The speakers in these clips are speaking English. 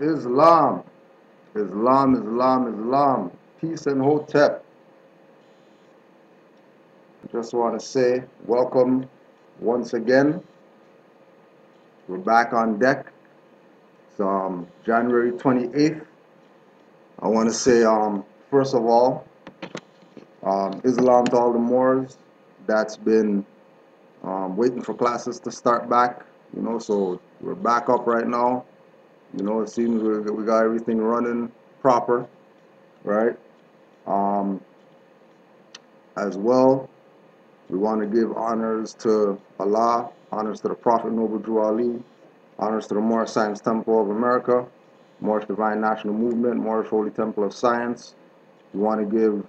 Islam, Islam, Islam, Islam. Peace and hotep. Just want to say welcome once again. We're back on deck. It's January 28th. I want to say, first of all, Islam to all the Moors that's been waiting for classes to start back. So we're back up right now. It seems we got everything running proper, right? Um, as well, we want to give honors to Allah, honors to the Prophet Noble Drew Ali, honors to the Moorish Science Temple of America, Moorish Divine National Movement, Moorish Holy Temple of Science. We want to give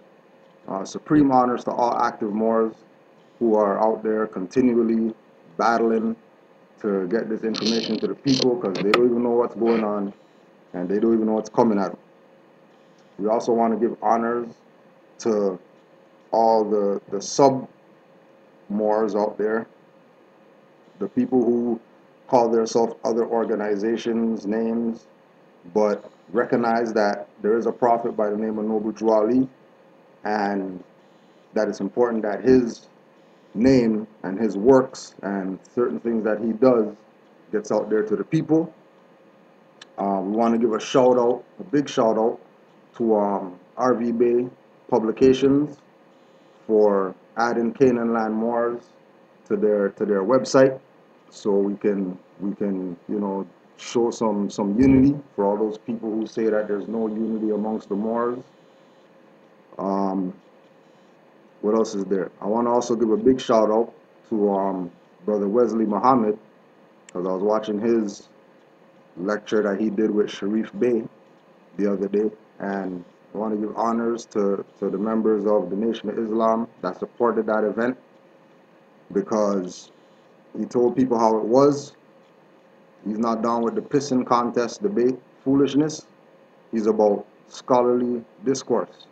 supreme honors to all active Moors who are out there continually battling to get this information to the people because they don't even know what's going on and they don't even know what's coming at them. We also want to give honors to all the sub-Moors out there, the people who call themselves other organizations, names, but recognize that there is a prophet by the name of Noble Drew Ali, and that it's important that his name and his works and certain things that he does gets out there to the people. We want to give a shout out, a big shout out to RV Bay Publications for adding Canaanland Moors to their website, so we can show some unity for all those people who say that there's no unity amongst the Moors. What else is there? I want to also give a big shout out to Brother Wesley Muhammad, because I was watching his lecture that he did with Sharif Bey the other day, and I want to give honors to the members of the Nation of Islam that supported that event, because he told people how it was. He's not down with the pissing contest debate foolishness. He's about scholarly discourse,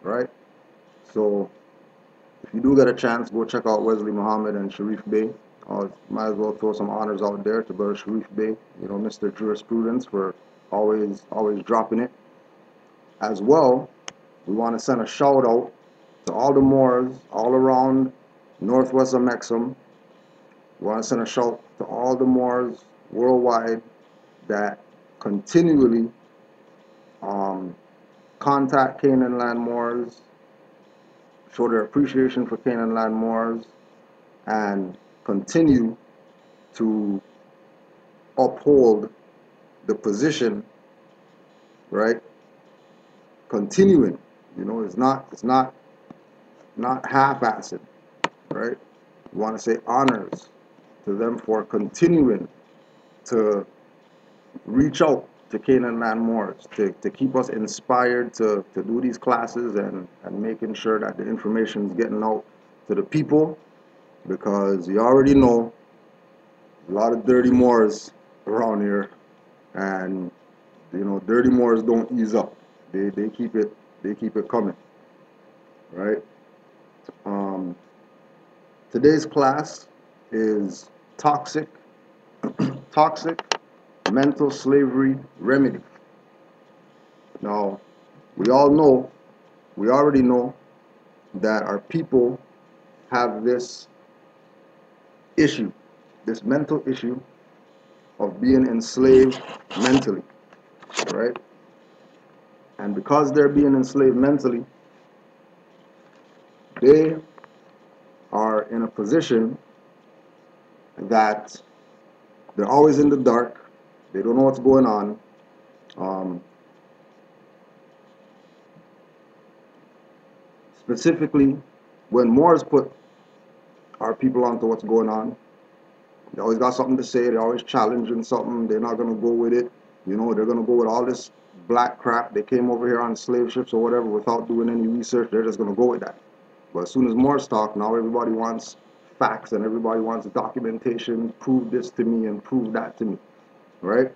right? So if you do get a chance, go check out Wesley Muhammad and Sharif Bey. Might as well throw some honors out there to Brother Sharif Bey, Mr. Jurisprudence, for always dropping it. As well, we want to send a shout out to all the Moors all around northwest of Mexham. We want to send a shout to all the Moors worldwide that continually contact Canaanland Moors, show their appreciation for Canaanland Moors, and continue to uphold the position, right? Continuing, it's not half-assed, right? We want to say honors to them for continuing to reach out to Canaanland Moors, to keep us inspired to do these classes and making sure that the information is getting out to the people, because you already know a lot of dirty Moors around here, and dirty Moors don't ease up. They keep it coming, right? Today's class is toxic mental slavery remedy. Now, we already know that our people have this issue, this mental issue of being enslaved mentally, right? And because they're being enslaved mentally, they are in a position that they're always in the dark. They don't know what's going on. Specifically, when Moors put our people onto what's going on, they always got something to say. They're always challenging something. They're not going to go with it. They're going to go with all this black crap. They came over here on slave ships or whatever without doing any research. They're just going to go with that. But as soon as Moors talk, now everybody wants facts and everybody wants documentation. Prove this to me and prove that to me, right?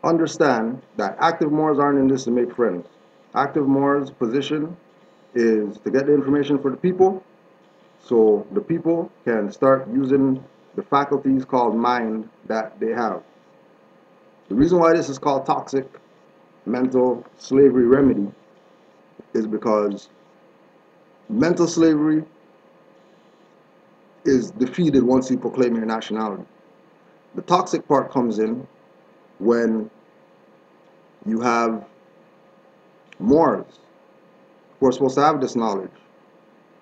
Understand that active Moors aren't in this to make friends. Active Moors' position is to get the information for the people, so the people can start using the faculties called mind that they have. The reason why this is called toxic mental slavery remedy is because mental slavery is defeated once you proclaim your nationality. The toxic part comes in when you have Moors who are supposed to have this knowledge,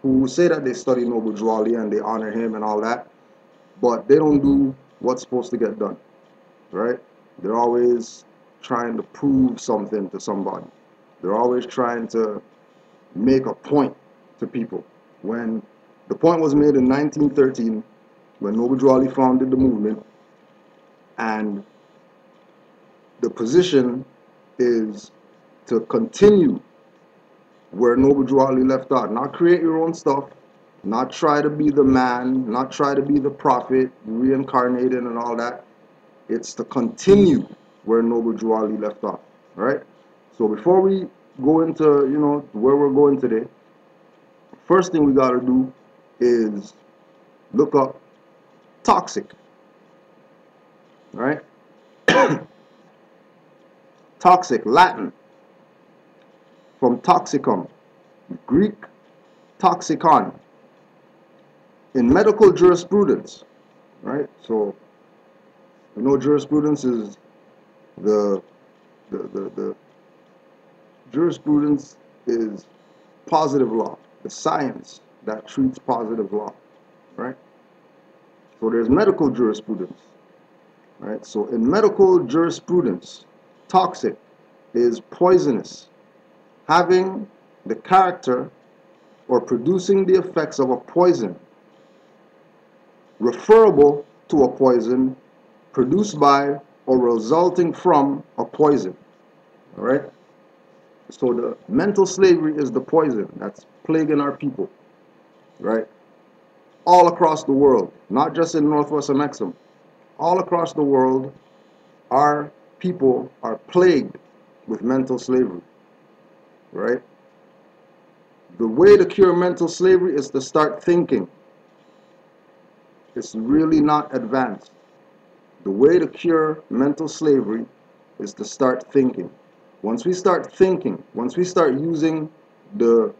who say that they study Noble Drew Ali and they honor him and all that, but they don't do what's supposed to get done, right? They're always trying to prove something to somebody. They're always trying to make a point to people. When the point was made in 1913, when Noble Drew Ali founded the movement, and the position is to continue where Noble Drew Ali left off. Not create your own stuff, not try to be the man, not try to be the prophet, reincarnated and all that. It's to continue where Noble Drew Ali left off, right? So before we go into, where we're going today, first thing we got to do is look up toxic, right? Toxic, Latin, from toxicum, Greek toxicon. In medical jurisprudence, right? So, jurisprudence is the jurisprudence is positive law, the science that treats positive law, right? So there's medical jurisprudence, right? So in medical jurisprudence, toxic is poisonous, having the character or producing the effects of a poison, referable to a poison produced by or resulting from a poison. All right? So the mental slavery is the poison that's plaguing our people, right? All across the world, not just in Northwest Amexem. All across the world, our people are plagued with mental slavery, right? The way to cure mental slavery is to start thinking. It's really not advanced. The way to cure mental slavery is to start thinking. Once we start thinking, once we start using the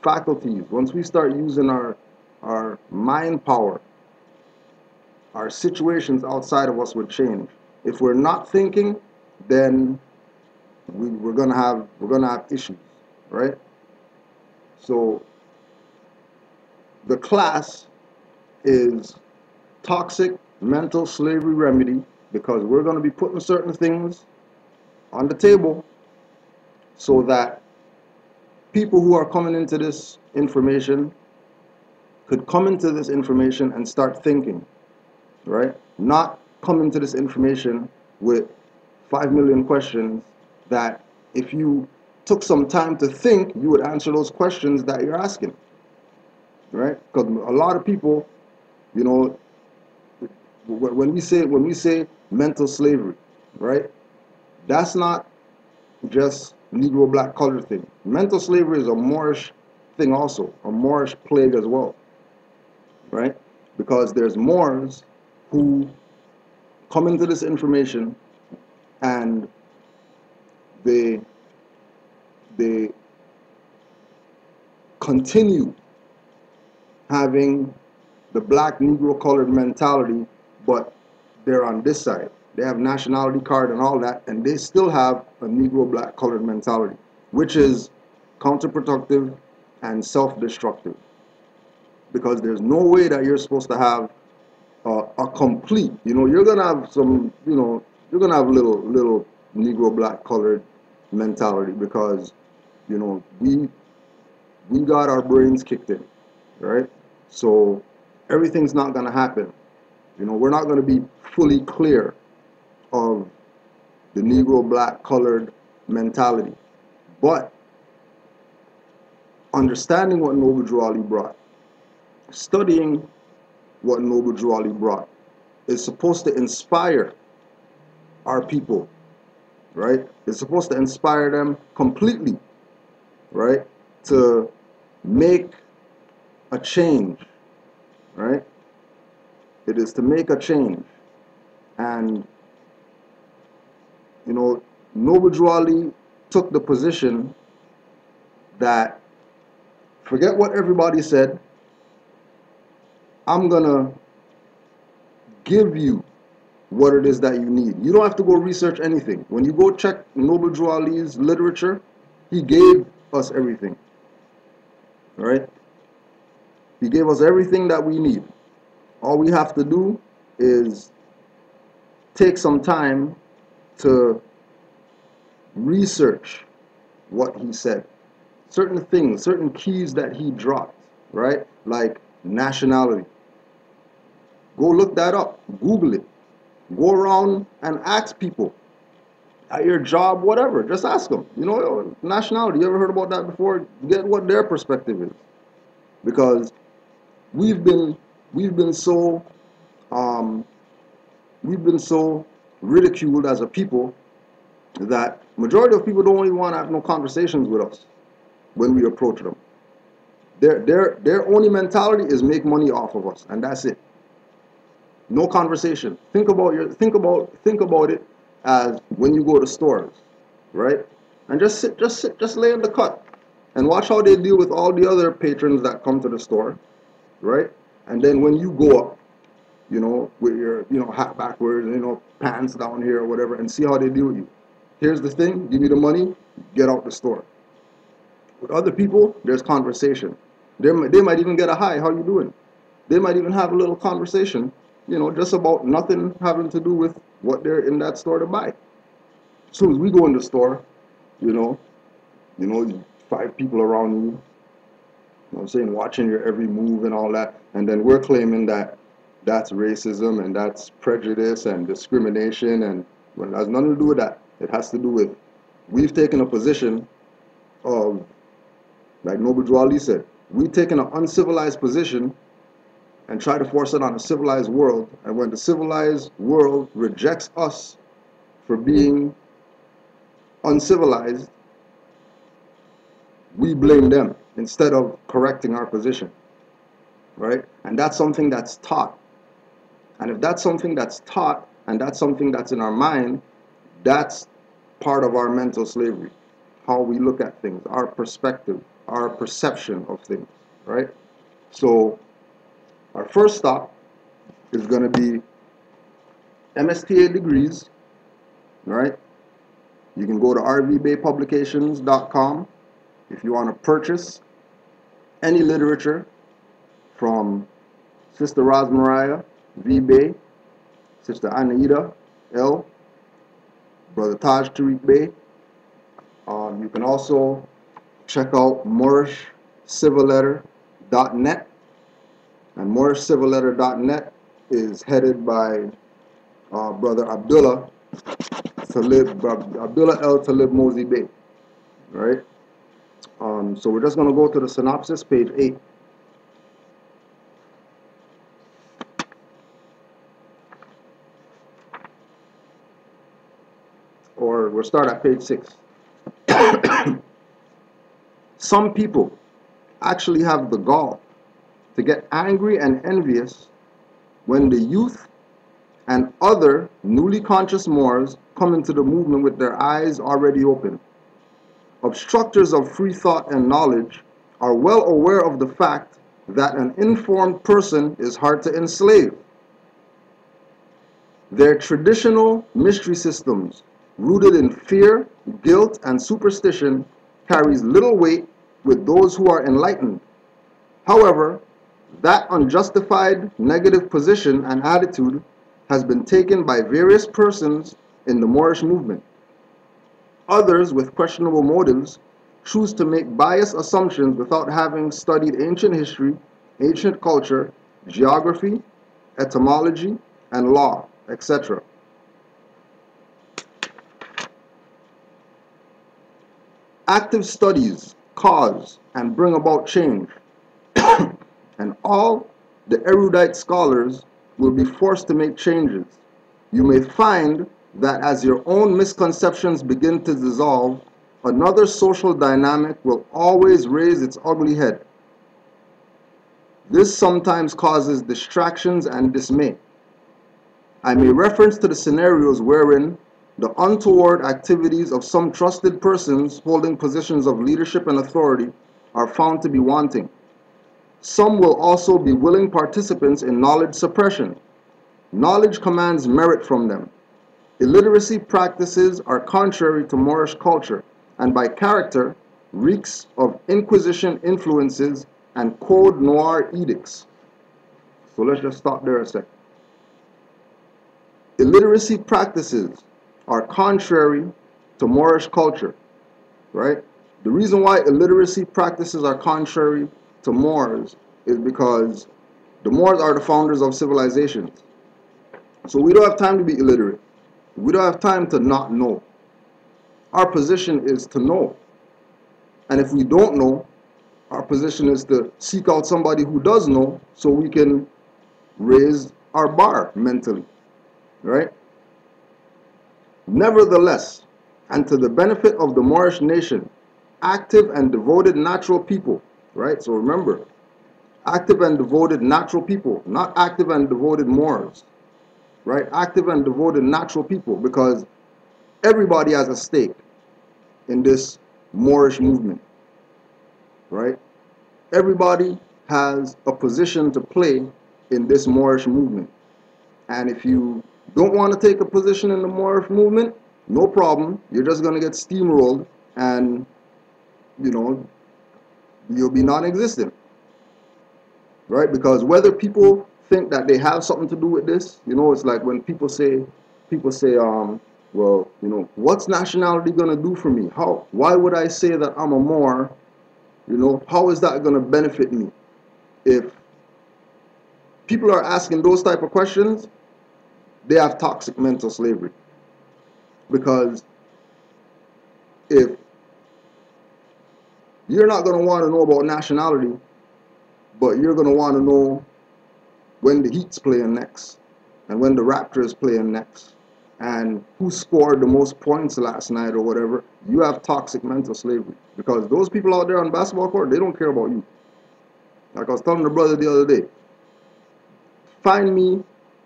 faculties, once we start using our mind power, our situations outside of us will change. If we're not thinking, then we're gonna have issues, right? So the class is toxic mental slavery remedy, because we're going to be putting certain things on the table so that people who are coming into this information could come into this information and start thinking, right? Not come into this information with 5 million questions that if you took some time to think, you would answer those questions that you're asking, right? Because a lot of people, when we say mental slavery, right? That's not just Negro, black, colored thing. Mental slavery is a Moorish thing also, a Moorish plague as well, right? Because there's Moors who come into this information and they continue having the black, Negro, colored mentality, but they're on this side. They have nationality card and all that, and they still have a Negro, black, colored mentality, which is counterproductive and self-destructive. Because there's no way that you're supposed to have a complete, you're gonna have some, you're gonna have little Negro, black, colored mentality, because, we got our brains kicked in, right? So everything's not gonna happen. We're not gonna be fully clear of the Negro, black, colored mentality. But understanding what Noble Drew Ali brought, studying what Noble Drew Ali brought, is supposed to inspire our people, right? It's supposed to inspire them completely, right? To make a change, right? It is to make a change. And You know, Noble Drew Ali took the position that forget what everybody said, I'm gonna give you what it is that you need. You don't have to go research anything. When you go check Noble Drew Ali's literature, he gave us everything. All right? He gave us everything that we need. All we have to do is take some time to research what he said. Certain things, certain keys that he dropped, right? Like nationality. Go look that up. Google it. Go around and ask people at your job, whatever. Just ask them. You know, nationality. You ever heard about that before? Get what their perspective is. Because we've been so um, we've been so ridiculed as a people that majority of people don't even want to have no conversations with us when we approach them. Their only mentality is make money off of us, and that's it. No conversation. Think about it as when you go to stores, right? And just lay in the cut and watch how they deal with all the other patrons that come to the store, right? And then when you go up, you know, with your, you know, hat backwards, you know, pants down here or whatever, and see how they deal with you. Here's the thing, give me the money, get out the store. With other people, there's conversation. They might even get a hi, how you doing? They might even have a little conversation, you know, just about nothing having to do with what they're in that store to buy. As soon as we go in the store, you know, 5 people around you, you know what I'm saying, watching your every move and all that, and then we're claiming that that's racism and that's prejudice and discrimination, and well, it has nothing to do with that. It has to do with we've taken a position of, like Noble Drew Ali said, we've taken an uncivilized position and try to force it on a civilized world, and when the civilized world rejects us for being uncivilized, we blame them instead of correcting our position, right? And that's something that's taught. And if that's something that's taught and that's something that's in our mind, that's part of our mental slavery, how we look at things, our perspective, our perception of things, right? So our first stop is going to be MSTA degrees, right? You can go to rvbaypublications.com if you want to purchase any literature from Sister Rosmariah V. Bay, Sister Anaida L., Brother Taj Tariq Bay. You can also check out moorishcivilletter.net, and moorishcivilletter.net is headed by Brother Abdullah L. Talib Mosey Bay, right? So we're just going to go to the synopsis, page 8. Or we'll start at page 6. Some people actually have the gall to get angry and envious when the youth and other newly conscious Moors come into the movement with their eyes already open. Obstructors of free thought and knowledge are well aware of the fact that an informed person is hard to enslave. Their traditional mystery systems, rooted in fear, guilt, and superstition, carries little weight with those who are enlightened. However, that unjustified negative position and attitude has been taken by various persons in the Moorish movement. Others, with questionable motives, choose to make biased assumptions without having studied ancient history, ancient culture, geography, etymology, and law, etc. Active studies cause and bring about change, and all the erudite scholars will be forced to make changes. You may find that as your own misconceptions begin to dissolve, another social dynamic will always raise its ugly head. This sometimes causes distractions and dismay. I may reference to the scenarios wherein The untoward activities of some trusted persons holding positions of leadership and authority are found to be wanting. Some will also be willing participants in knowledge suppression. Knowledge commands merit from them. Illiteracy practices are contrary to Moorish culture, and by character reeks of Inquisition influences and Code Noir edicts. So let's just stop there a sec. Illiteracy practices are contrary to Moorish culture, right? The reason why illiteracy practices are contrary to Moors is because the Moors are the founders of civilizations. So we don't have time to be illiterate. We don't have time to not know. Our position is to know. And if we don't know, our position is to seek out somebody who does know so we can raise our bar mentally, right? Nevertheless, and to the benefit of the Moorish nation, active and devoted natural people, right? So remember, active and devoted natural people, not active and devoted Moors, right? Active and devoted natural people, because everybody has a stake in this Moorish movement, right? Everybody has a position to play in this Moorish movement. And if you don't want to take a position in the Moorish movement, no problem. You're just going to get steamrolled and, you know, you'll be non-existent, right? Because whether people think that they have something to do with this, you know, it's like when people say, well, you know, what's nationality going to do for me? Why would I say that I'm a Moor? You know, how is that going to benefit me? If people are asking those type of questions, they have toxic mental slavery. Because if you're not going to want to know about nationality, but you're going to want to know when the Heat's playing next, and when the Raptors playing next, and who scored the most points last night or whatever, you have toxic mental slavery. Because those people out there on the basketball court, they don't care about you. Like I was telling the brother the other day, find me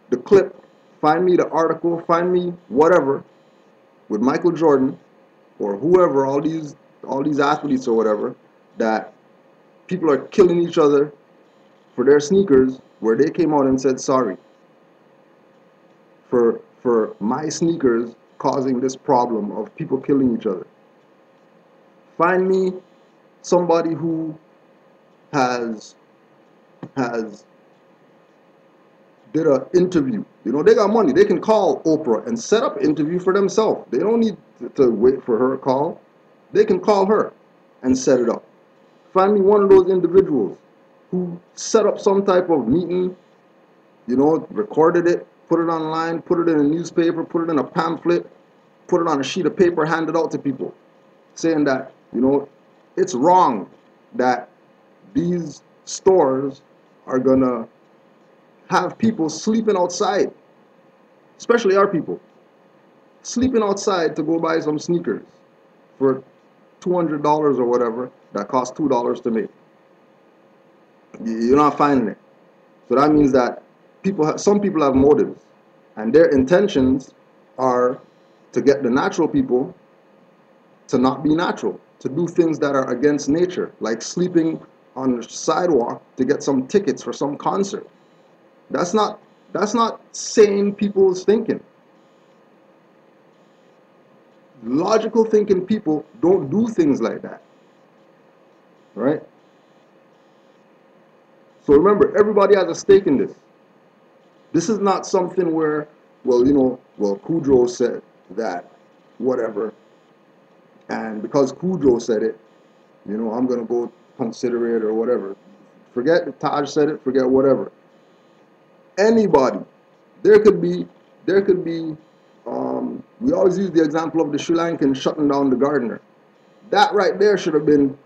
the clip, find me the article, find me whatever with Michael Jordan or whoever, all these athletes or whatever, that people are killing each other for their sneakers, where they came out and said sorry for my sneakers causing this problem of people killing each other. Find me somebody who has did an interview. You know, they got money. They can call Oprah and set up an interview for themselves. They don't need to wait for her to call. They can call her and set it up. Find me one of those individuals who set up some type of meeting, you know, recorded it, put it online, put it in a newspaper, put it in a pamphlet, put it on a sheet of paper, hand it out to people, saying that, you know, it's wrong that these stores are gonna have people sleeping outside, especially our people, sleeping outside to go buy some sneakers for $200 or whatever that cost $2 to make. You're not finding it. So that means that some people have motives, and their intentions are to get the natural people to not be natural, to do things that are against nature, like sleeping on the sidewalk to get some tickets for some concert. That's not sane people's thinking. Logical thinking people don't do things like that, right? So remember, everybody has a stake in this. This is not something where, well, you know, well, Kudrow said that, whatever, and because Kudrow said it, you know, I'm gonna go consider it or whatever. Forget that Taj said it, forget whatever. Anybody, there could be, we always use the example of the Sri Lankan shutting down the gardener. That right there should have been,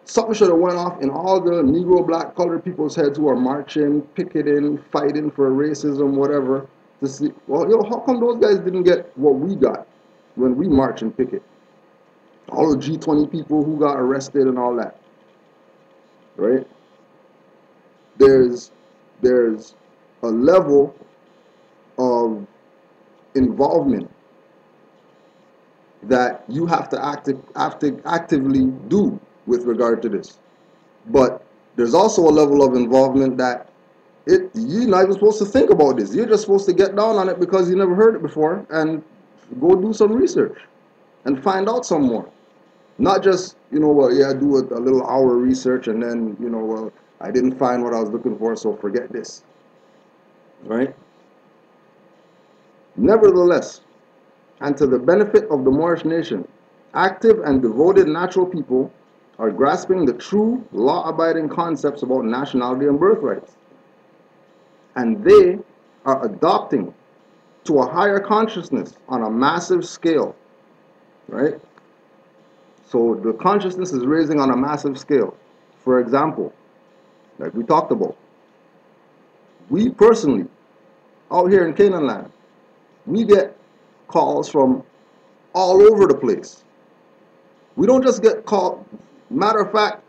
something should have went off in all the Negro, black, colored people's heads who are marching, picketing, fighting for racism, whatever, to see, well, yo, how come those guys didn't get what we got when we march and picket? All the G20 people who got arrested and all that, right? There's a level of involvement that you have to actively do with regard to this. But there's also a level of involvement that you're not even supposed to think about this. You're just supposed to get down on it because you never heard it before and go do some research and find out some more. Not just, well, yeah, do a little hour research and then, well, I didn't find what I was looking for, so forget this. Right? Nevertheless, and to the benefit of the Moorish nation, active and devoted natural people are grasping the true law-abiding concepts about nationality and birthrights. And they are adopting to a higher consciousness on a massive scale, right? So the consciousness is raising on a massive scale. For example, like we talked about, we personally, out here in Canaanland, we get calls from all over the place. We don't just get called. Matter of fact,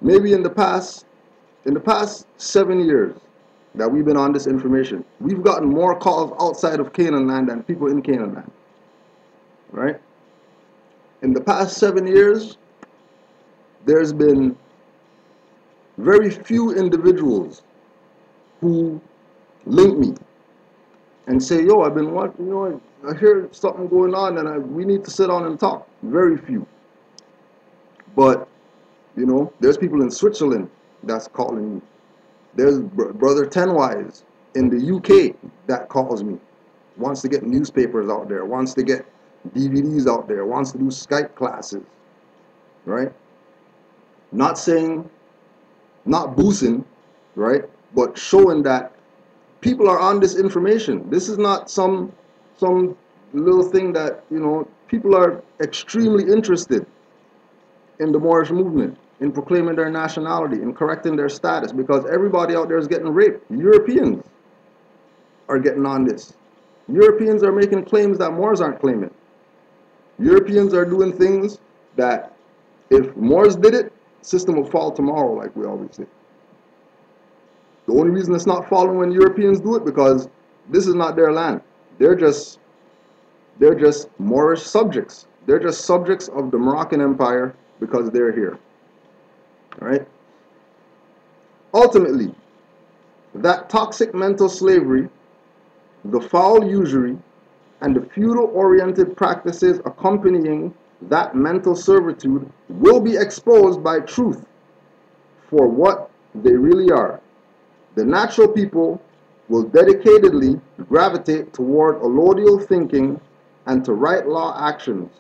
maybe in the past 7 years that we've been on this information, we've gotten more calls outside of Canaanland than people in Canaanland. Right? In the past 7 years, there's been very few individuals who link me and say, yo, I've been watching, I hear something going on and we need to sit down and talk. Very few. But, there's people in Switzerland that's calling me. There's Brother Tenwise in the UK that calls me. Wants to get newspapers out there, wants to get DVDs out there, wants to do Skype classes. Right? Not boosting, right? But showing that people are on this information. This is not some little thing that, people are extremely interested in the Moorish movement, in proclaiming their nationality, in correcting their status, because everybody out there is getting raped. Europeans are getting on this. Europeans are making claims that Moors aren't claiming. Europeans are doing things that if Moors did it, system will fall tomorrow, like we always say. The only reason it's not falling when Europeans do it, because this is not their land. They're just Moorish subjects. They're just subjects of the Moroccan Empire because they're here. All right? Ultimately, that toxic mental slavery, the foul usury, and the feudal-oriented practices accompanying that mental servitude will be exposed by truth for what they really are. The natural people will dedicatedly gravitate toward allodial thinking and to right law actions.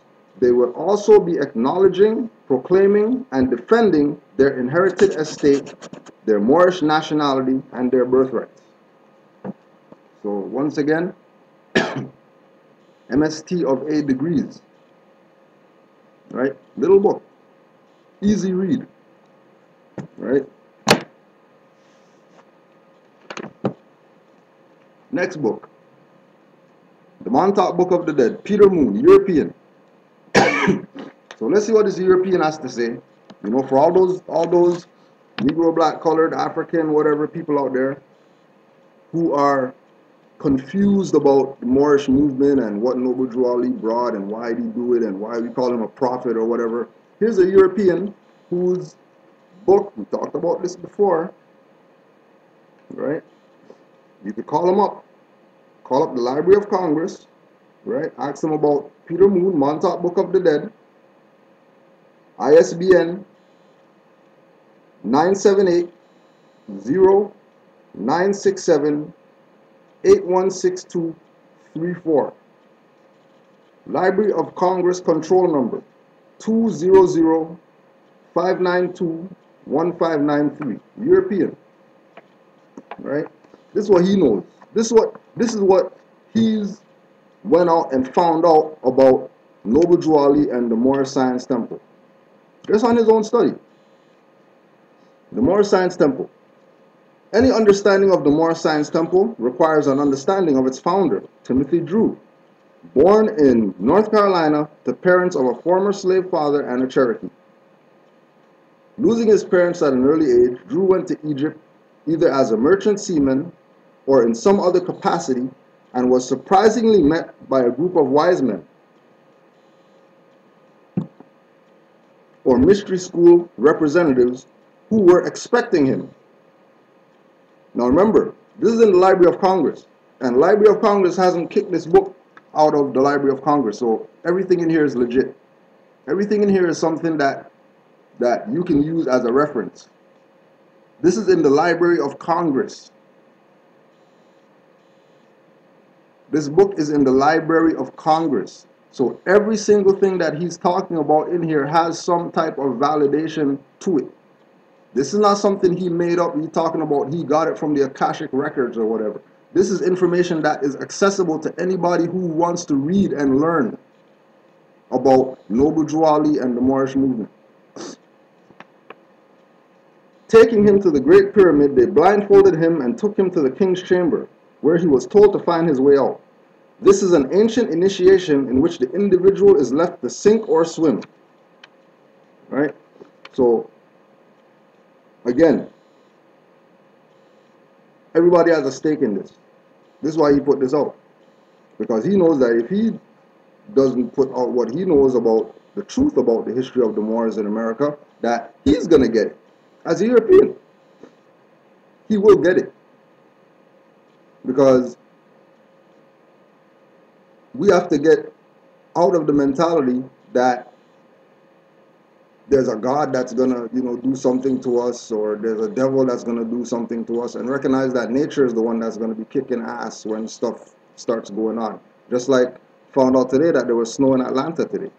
They will also be acknowledging, proclaiming, and defending their inherited estate, their Moorish nationality, and their birthrights. So once again, MST of A degrees, right? Little book, easy read, right? Next book, the Montauk Book of the Dead, Peter Moon, European. So let's see what this European has to say. For all those Negro, black, colored, African, whatever people out there who are confused about the Moorish movement and what Noble Drew Ali brought and why he do it and why we call him a prophet or whatever. Here's a European whose book, we talked about this before, right? You could call him up. Call up the Library of Congress, right? Ask them about Peter Moon, Montauk Book of the Dead, ISBN 978-0967-816234. Library of Congress control number 200-592-1593. European, right? This is what he knows. This is what he's went out and found out about Noble Drew Ali and the Moorish Science Temple. Just on his own study. The Moorish Science Temple. Any understanding of the Moorish Science Temple requires an understanding of its founder, Timothy Drew. Born in North Carolina to parents of a former slave father and a Cherokee. Losing his parents at an early age, Drew went to Egypt either as a merchant seaman or in some other capacity, and was surprisingly met by a group of wise men. or mystery school representatives who were expecting him. Now remember, this is in the Library of Congress, and the Library of Congress hasn't kicked this book out of the Library of Congress, so everything in here is legit. Everything in here is something that you can use as a reference. This is in the Library of Congress. This book is in the Library of Congress. So every single thing that he's talking about in here has some type of validation to it. This is not something he made up. He's talking about he got it from the Akashic records or whatever. This is information that is accessible to anybody who wants to read and learn about Noble Drew Ali and the Moorish movement. Taking him to the Great Pyramid, they blindfolded him and took him to the king's chamber, where he was told to find his way out. This is an ancient initiation in which the individual is left to sink or swim. Right? So, again, everybody has a stake in this. This is why he put this out. Because he knows that if he doesn't put out what he knows about the truth about the history of the Moors in America, that he's going to get it. As a European, he will get it. Because we have to get out of the mentality that there's a God that's gonna, do something to us, or there's a devil that's gonna do something to us, and recognize that nature is the one that's gonna be kicking ass when stuff starts going on. Just like found out today that there was snow in Atlanta today.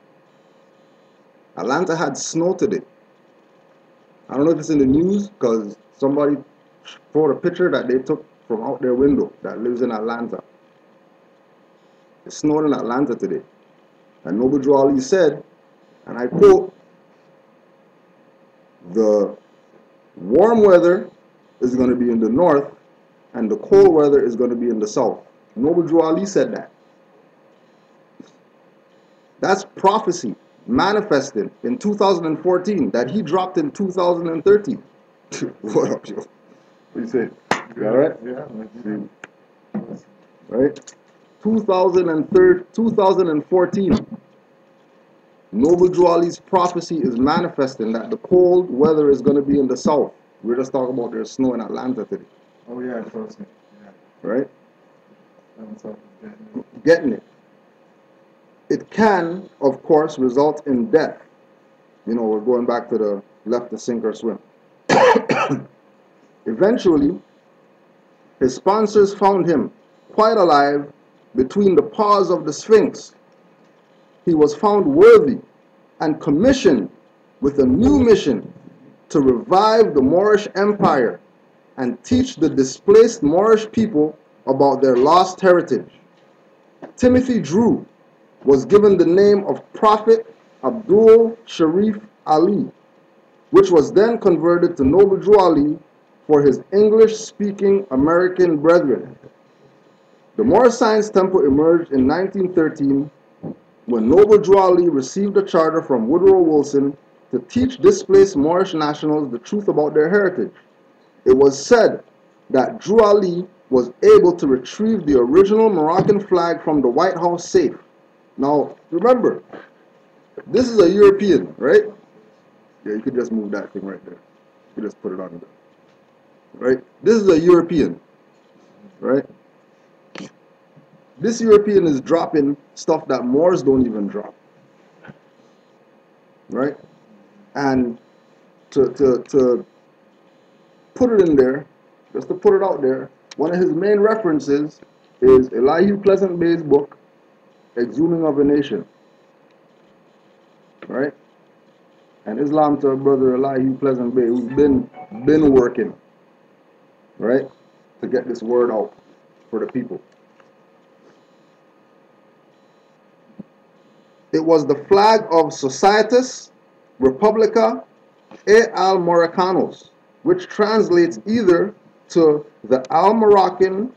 Atlanta had snow today. I don't know if it's in the news because somebody showed a picture that they took from out their window that lives in Atlanta. It snowed in Atlanta today. And Noble Drew Ali said, and I quote, "The warm weather is going to be in the north and the cold weather is going to be in the south." Noble Drew Ali said that. That's prophecy manifested in 2014 that he dropped in 2013. What up, yo? What you say? You all right? Yeah. Right? 2014. Noble Drew Ali's prophecy is manifesting that the cold weather is going to be in the south. We're just talking about there's snow in Atlanta today. Oh yeah, trust me. Yeah. Right? That's all. Getting it. It can, of course, result in death. We're going back to the left to sink or swim. Eventually, his sponsors found him quite alive between the paws of the Sphinx. He was found worthy and commissioned with a new mission to revive the Moorish Empire and teach the displaced Moorish people about their lost heritage. Timothy Drew was given the name of Prophet Abdul Sharif Ali, which was then converted to Noble Drew Ali for his English-speaking American brethren. The Moorish Science Temple emerged in 1913 when Noble Drew Ali received a charter from Woodrow Wilson to teach displaced Moorish nationals the truth about their heritage. It was said that Drew Ali was able to retrieve the original Moroccan flag from the White House safe. Now, remember, this is a European, right? Yeah, you could just move that thing right there. You could just put it on there. Right? This is a European, right? This European is dropping stuff that Moors don't even drop. Right? And to put it in there, just to put it out there, one of his main references is Elihu Pleasant Bay's book, Exhuming of a Nation. Right? And Islam to our brother Elihu Pleasant Bay, who's been working, right, to get this word out for the people. It was the flag of Societas Republica e al Moroccanos, which translates either to the Al-Moroccan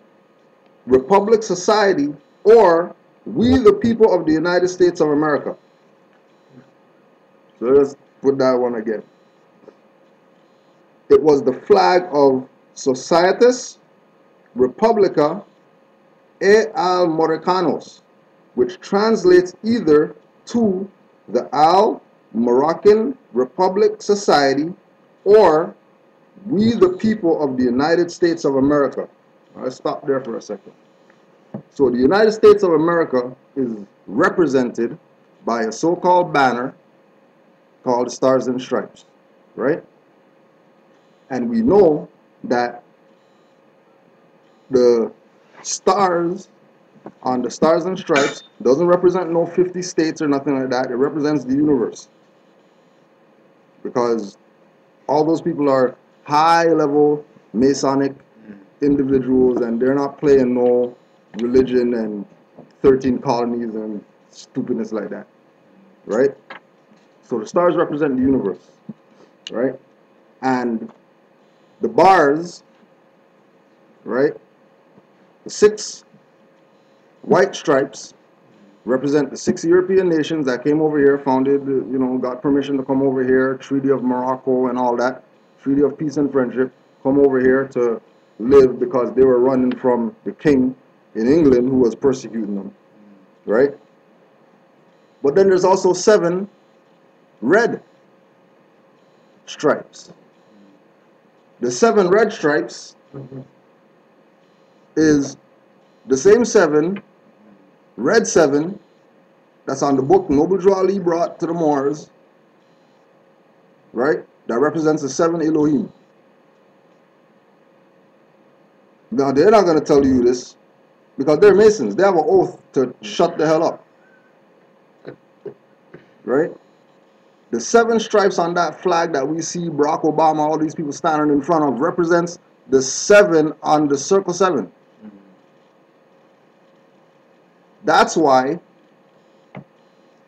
Republic Society or We the People of the United States of America. So let's put that one again. It was the flag of Societas Republica e al Moroccanos, which translates either to the Al Moroccan Republic Society, or We the People of the United States of America. Let's stop there for a second. So the United States of America is represented by a so-called banner called Stars and Stripes, right? And we know that the stars on the Stars and Stripes doesn't represent no 50 states or nothing like that. It represents the universe. Because all those people are high-level Masonic individuals, and they're not playing no religion and 13 colonies and stupidness like that, right? So the stars represent the universe, right? And the bars, right? The 6 white stripes represent the 6 European nations that came over here, founded, got permission to come over here, Treaty of Morocco and all that, Treaty of Peace and Friendship, come over here to live because they were running from the king in England who was persecuting them, right? But then there's also 7 red stripes. The 7 red stripes is the same 7, red 7, that's on the book Noble Drew Ali brought to the Moors, right? That represents the 7 Elohim. Now, they're not going to tell you this because they're Masons. They have an oath to shut the hell up, right? The 7 stripes on that flag that we see Barack Obama, all these people standing in front of, represents the 7 on the circle 7. That's why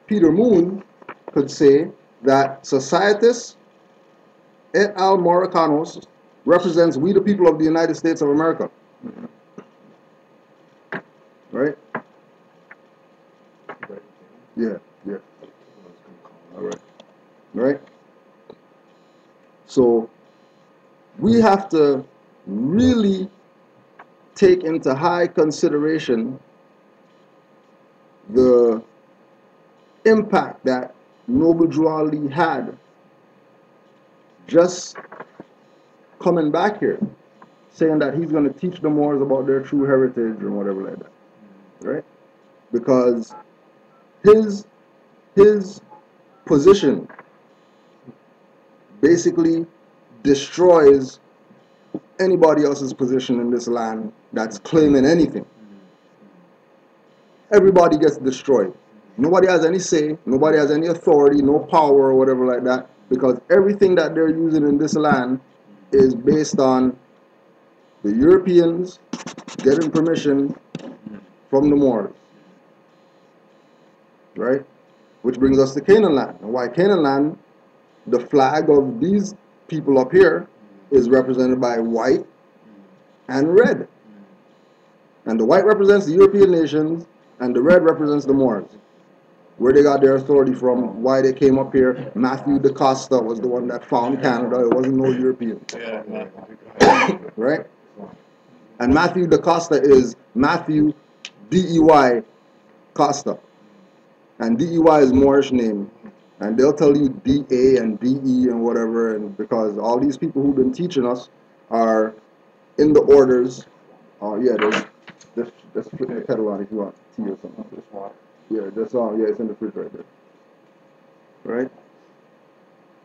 Peter Moon could say that Societas et al. Moricanos represents we the people of the United States of America. Right? Yeah, yeah. All right. Right? So we have to really take into high consideration the impact that Noble Drew Ali had just coming back here, saying that he's going to teach the Moors about their true heritage or whatever like that, right? Because his position basically destroys anybody else's position in this land that's claiming anything. Everybody gets destroyed. Nobody has any say, nobody has any authority, no power or whatever like that, because everything that they're using in this land is based on the Europeans getting permission from the Moors, right? Which brings us to Canaanland. And why Canaanland, the flag of these people up here is represented by white and red. And the white represents the European nations, and the red represents the Moors. Where they got their authority from, why they came up here. Matthew da Costa was the one that found Canada. It wasn't no European. Right? And Matthew da Costa is Matthew D-E-Y Costa. And D-E-Y is Moorish name. And they'll tell you D-A and D-E and whatever, and because all these people who've been teaching us are in the orders. Yeah, just flip the kettle on if you want tea or something. Just water. Yeah, that's all. Yeah, it's in the fridge right there. Right?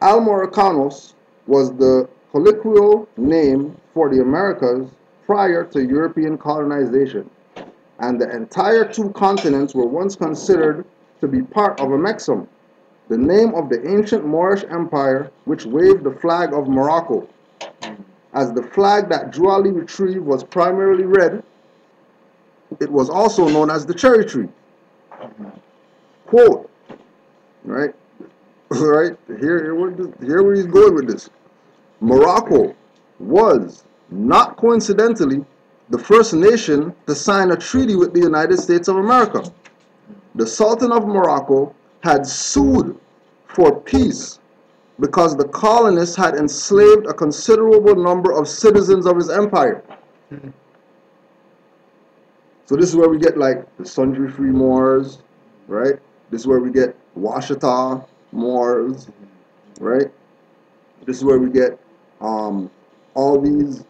Almoricanos was the colloquial name for the Americas prior to European colonization, and the entire 2 continents were once considered to be part of a Mexum, the name of the ancient Moorish empire which waved the flag of Morocco. As the flag that Drew Ali retrieved was primarily red, it was also known as the cherry tree. Quote, right? Right? Here where he's going with this. Morocco was, not coincidentally, the first nation to sign a treaty with the United States of America. The Sultan of Morocco had sued for peace because the colonists had enslaved a considerable number of citizens of his empire. So this is where we get like the Sundry Free Moors, right? This is where we get Washita, Moors, right? This is where we get all these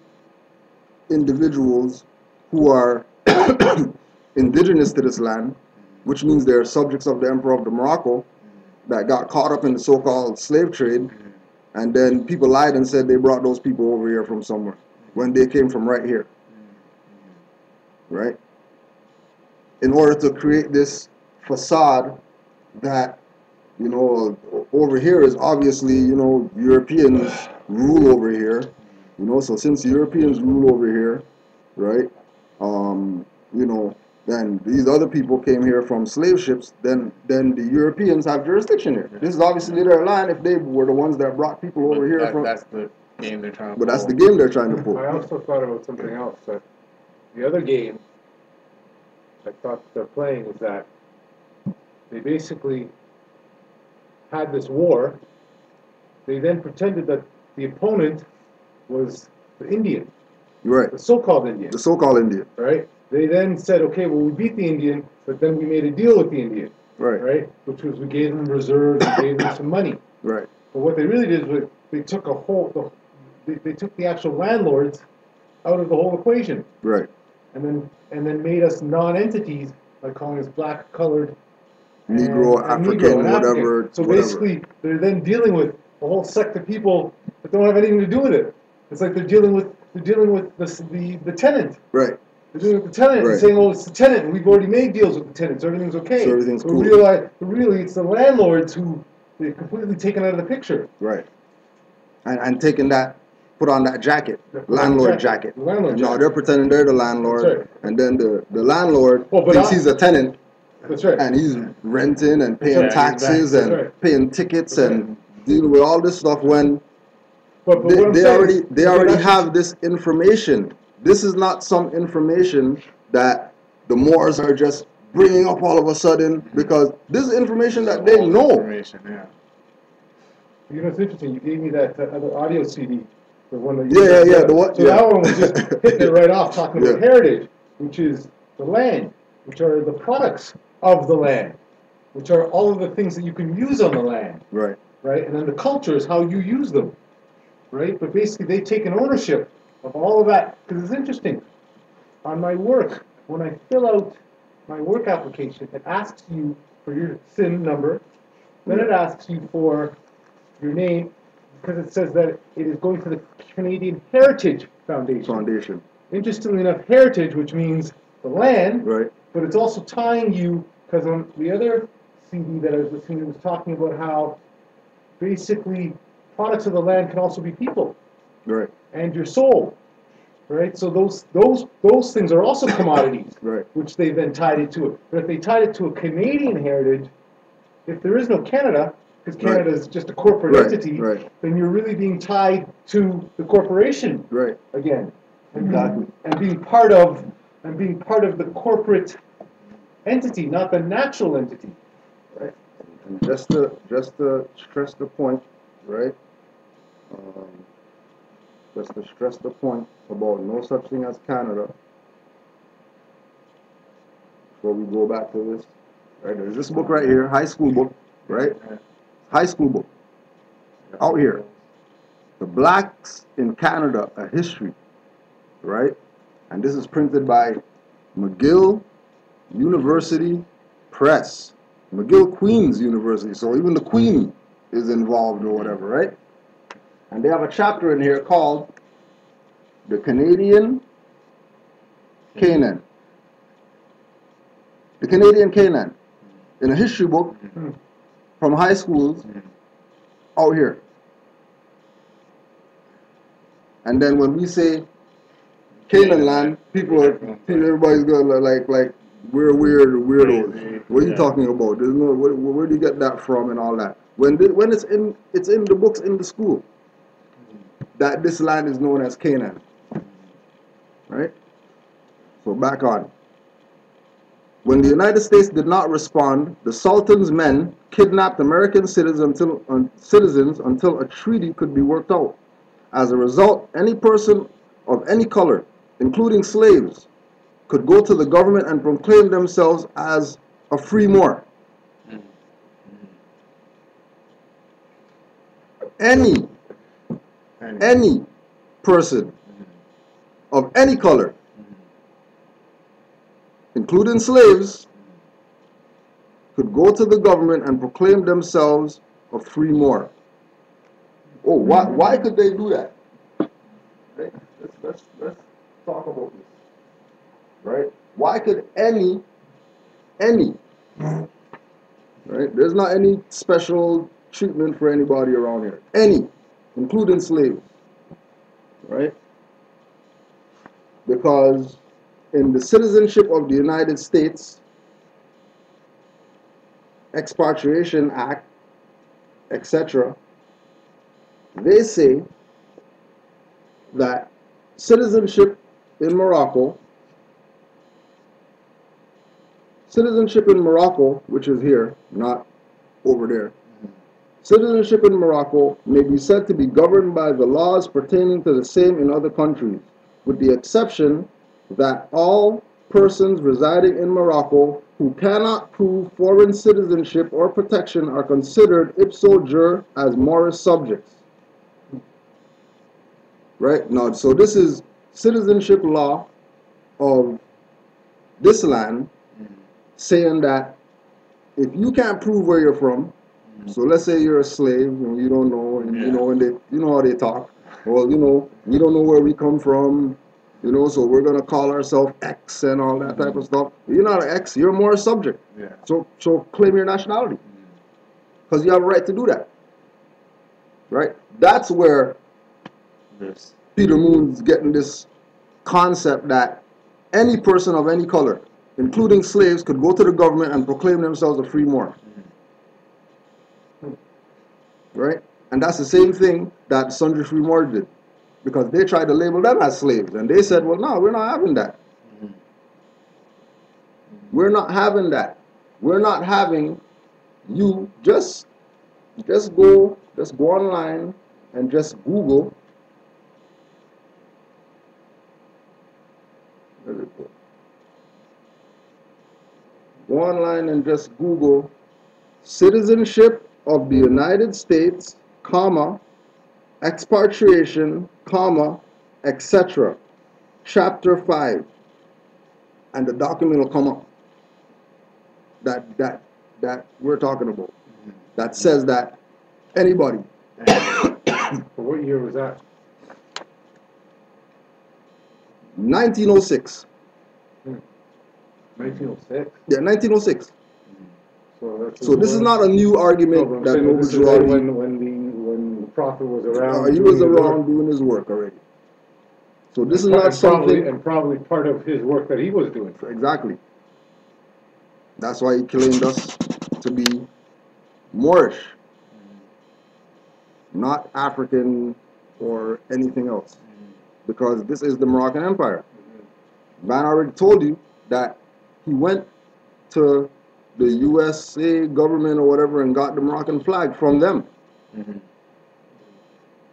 individuals who are indigenous to this land, which means they're subjects of the Emperor of the Morocco, that got caught up in the so-called slave trade, and then people lied and said they brought those people over here from somewhere when they came from right here, right? In order to create this facade that, you know, over here is obviously, you know, Europeans rule over here, you know, so since Europeans rule over here, right, you know, then these other people came here from slave ships, then the Europeans have jurisdiction here. This is obviously their land if they were the ones that brought people over here from. That's the game they're trying to But pull. that's the game they're trying to pull. I also thought about something else. That the other game I thought they're playing is that they basically had this war. They then pretended that the opponent was the Indian, Right. the so-called Indian, The so-called Indian. right? They then said, okay, well, we beat the Indian, but then we made a deal with the Indian, Right. right? Which was we gave them reserves, we gave them some money. Right. But what they really did was they took they took the actual landlords out of the whole equation, Right. and then made us non-entities by calling us black, colored, Negro, and African, and whatever. So whatever. basically, they're then dealing with a whole sect of people that don't have anything to do with it. It's like they're dealing with the tenant. Right. They're dealing with the tenant Right. and saying, "Oh, it's the tenant, and we've already made deals with the tenant, so everything's okay." So everything's But cool. really, it's the landlords who they've completely taken out of the picture. Right. And taking that, put on that jacket, Put on the landlord jacket. The landlord No, jacket. they're pretending they're the landlord, That's right. and then the landlord Well, but thinks I- he's a tenant, That's right. and he's renting and paying right. taxes That's and right. paying tickets That's and dealing with all this stuff when But what I'm they saying already is, they already actually- have this information. This is not some information that the Moors are just bringing up all of a sudden, because this is information that they All the know. information, yeah. You know, it's interesting. You gave me that other audio CD, the one that Yeah. The what? So Yeah. that one was just hitting it right off, talking about Yeah. heritage, which is the land, which are the products of the land, which are all of the things that you can use on the land, Right. right? And then the culture is how you use them, right? But basically, they've taken ownership of all of that. Because it's interesting. On my work, when I fill out my work application, it asks you for your SIN number, then it asks you for your name, because it says that it is going to the Canadian Heritage Foundation. Interestingly enough, heritage, which means the land, Right. but it's also tying you, because on the other CD that I was listening to was talking about how basically products of the land can also be people Right. and your soul, right? So those things are also commodities, Right. which they then tied it to it. But if they tied it to a Canadian heritage, if there is no Canada, because Right. Canada is just a corporate Right, entity, right. then you're really being tied to the corporation Right. again, and Exactly. being part of the corporate entity, not the natural entity. Right? And just to stress the point, right? Just to stress the point about no such thing as Canada. Before we go back to this, right? There's this book right here, high school book, right? High school book, out here. The Blacks in Canada, a History, right? And this is printed by McGill University Press. McGill Queen's University, so even the Queen is involved or whatever, right? And they have a chapter in here called The Canadian Canaan. The Canadian Canaan. In a history book from high schools out here. And then when we say Canaanland, everybody's going like we're weirdos. What are you talking about? There's no where do you get that from and all that? When it's in the books in the school that this land is known as Canaan, right? So back on. When the United States did not respond, the Sultan's men kidnapped American citizens until a treaty could be worked out. As a result, any person of any color, including slaves, could go to the government and proclaim themselves as a free Moor. any person of any color, including slaves, could go to the government and proclaim themselves a free more. Oh, why could they do that? Right? Let's talk about this. Right? Why could any, right? There's not any special treatment for anybody around here. Any, including slaves. Right? Because in the Citizenship of the United States, Expatriation Act, etc., they say that citizenship in Morocco, which is here, not over there, citizenship in Morocco may be said to be governed by the laws pertaining to the same in other countries, with the exception that all persons residing in Morocco who cannot prove foreign citizenship or protection are considered ipso jure as Moorish subjects. Right? Now, so this is citizenship law of this land saying that if you can't prove where you're from, so let's say you're a slave and you don't know, and you know, and they, you know how they talk. Well, you know, we don't know where we come from, you know, so we're gonna call ourselves X and all that type of stuff. You're not an X, you're more a subject. Yeah. So claim your nationality, because you have a right to do that. Right? That's where Peter Moon's getting this concept that any person of any color, including slaves, could go to the government and proclaim themselves a free Moor. Right? And that's the same thing that Sundry Free Moors did, because they tried to label them as slaves, and they said, well, no, we're not having that. We're not having that. We're not having you just go online and just Google. Go online and just Google citizenship of the United States, comma, expatriation, comma, etc. Chapter 5. And the document will come up that we're talking about. That says that anybody. What year was that? 1906. 1906? Yeah, 1906. So this is not a new argument that Noble Girardi. When the prophet was around. He was around doing his work already. So this is not something. And probably part of his work that he was doing. Exactly. That's why he claimed us to be Moorish, not African or anything else, because this is the Moroccan Empire. Man already told you that he went to the USA government or whatever and got the Moroccan flag from them.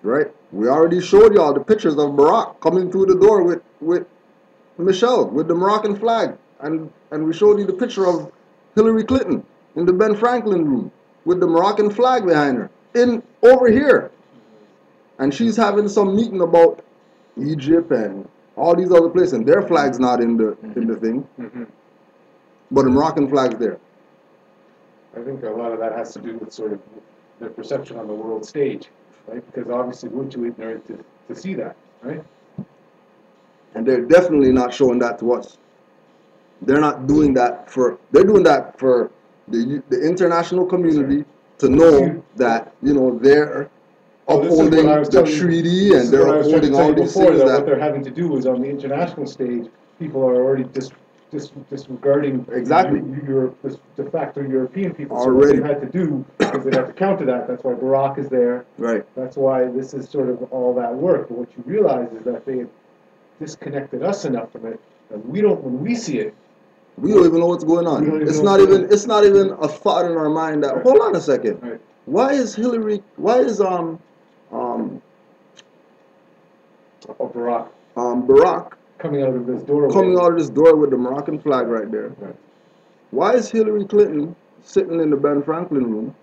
Right? We already showed y'all the pictures of Barack coming through the door with Michelle, with the Moroccan flag. And we showed you the picture of Hillary Clinton in the Ben Franklin room with the Moroccan flag behind her over here. And she's having some meeting about Egypt and all these other places, and their flag's not in the thing. But the Moroccan flag's there. I think a lot of that has to do with sort of their perception on the world stage, right? Because obviously we're too ignorant to see that, right? And they're definitely not showing that to us. They're not doing that they're doing that for the international community to know that, you know, they're upholding the treaty and they're upholding all these things. That what they're having to do is on the international stage, people are already disregarding exactly de facto European people. So already. what they had to do is they had to counter that. That's why Barack is there. Right. That's why this is sort of all that work. But what you realize is that they disconnected us enough from it that we don't. When we see it, we don't even know what's going on. It's not even a thought in our mind that, hold on a second. Right. Why is Barack coming out of this doorway. Coming out of this door with the Moroccan flag right there. Right. Why is Hillary Clinton sitting in the Ben Franklin room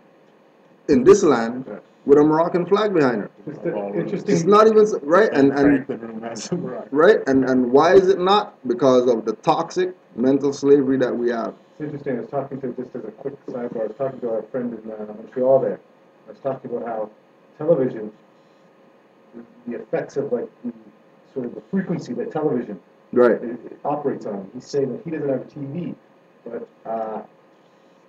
in this land right. with a Moroccan flag behind her. Just All interesting. It's not even right, and Franklin room has a rock. right, and why is it not? Because of the toxic mental slavery that we have. It's interesting. I was talking to, just as a quick sidebar, I was talking to our friend in Montreal there. I was talking about how television, the effects of like the sort of the frequency that television Right. it operates on. He's saying that he doesn't have TV, but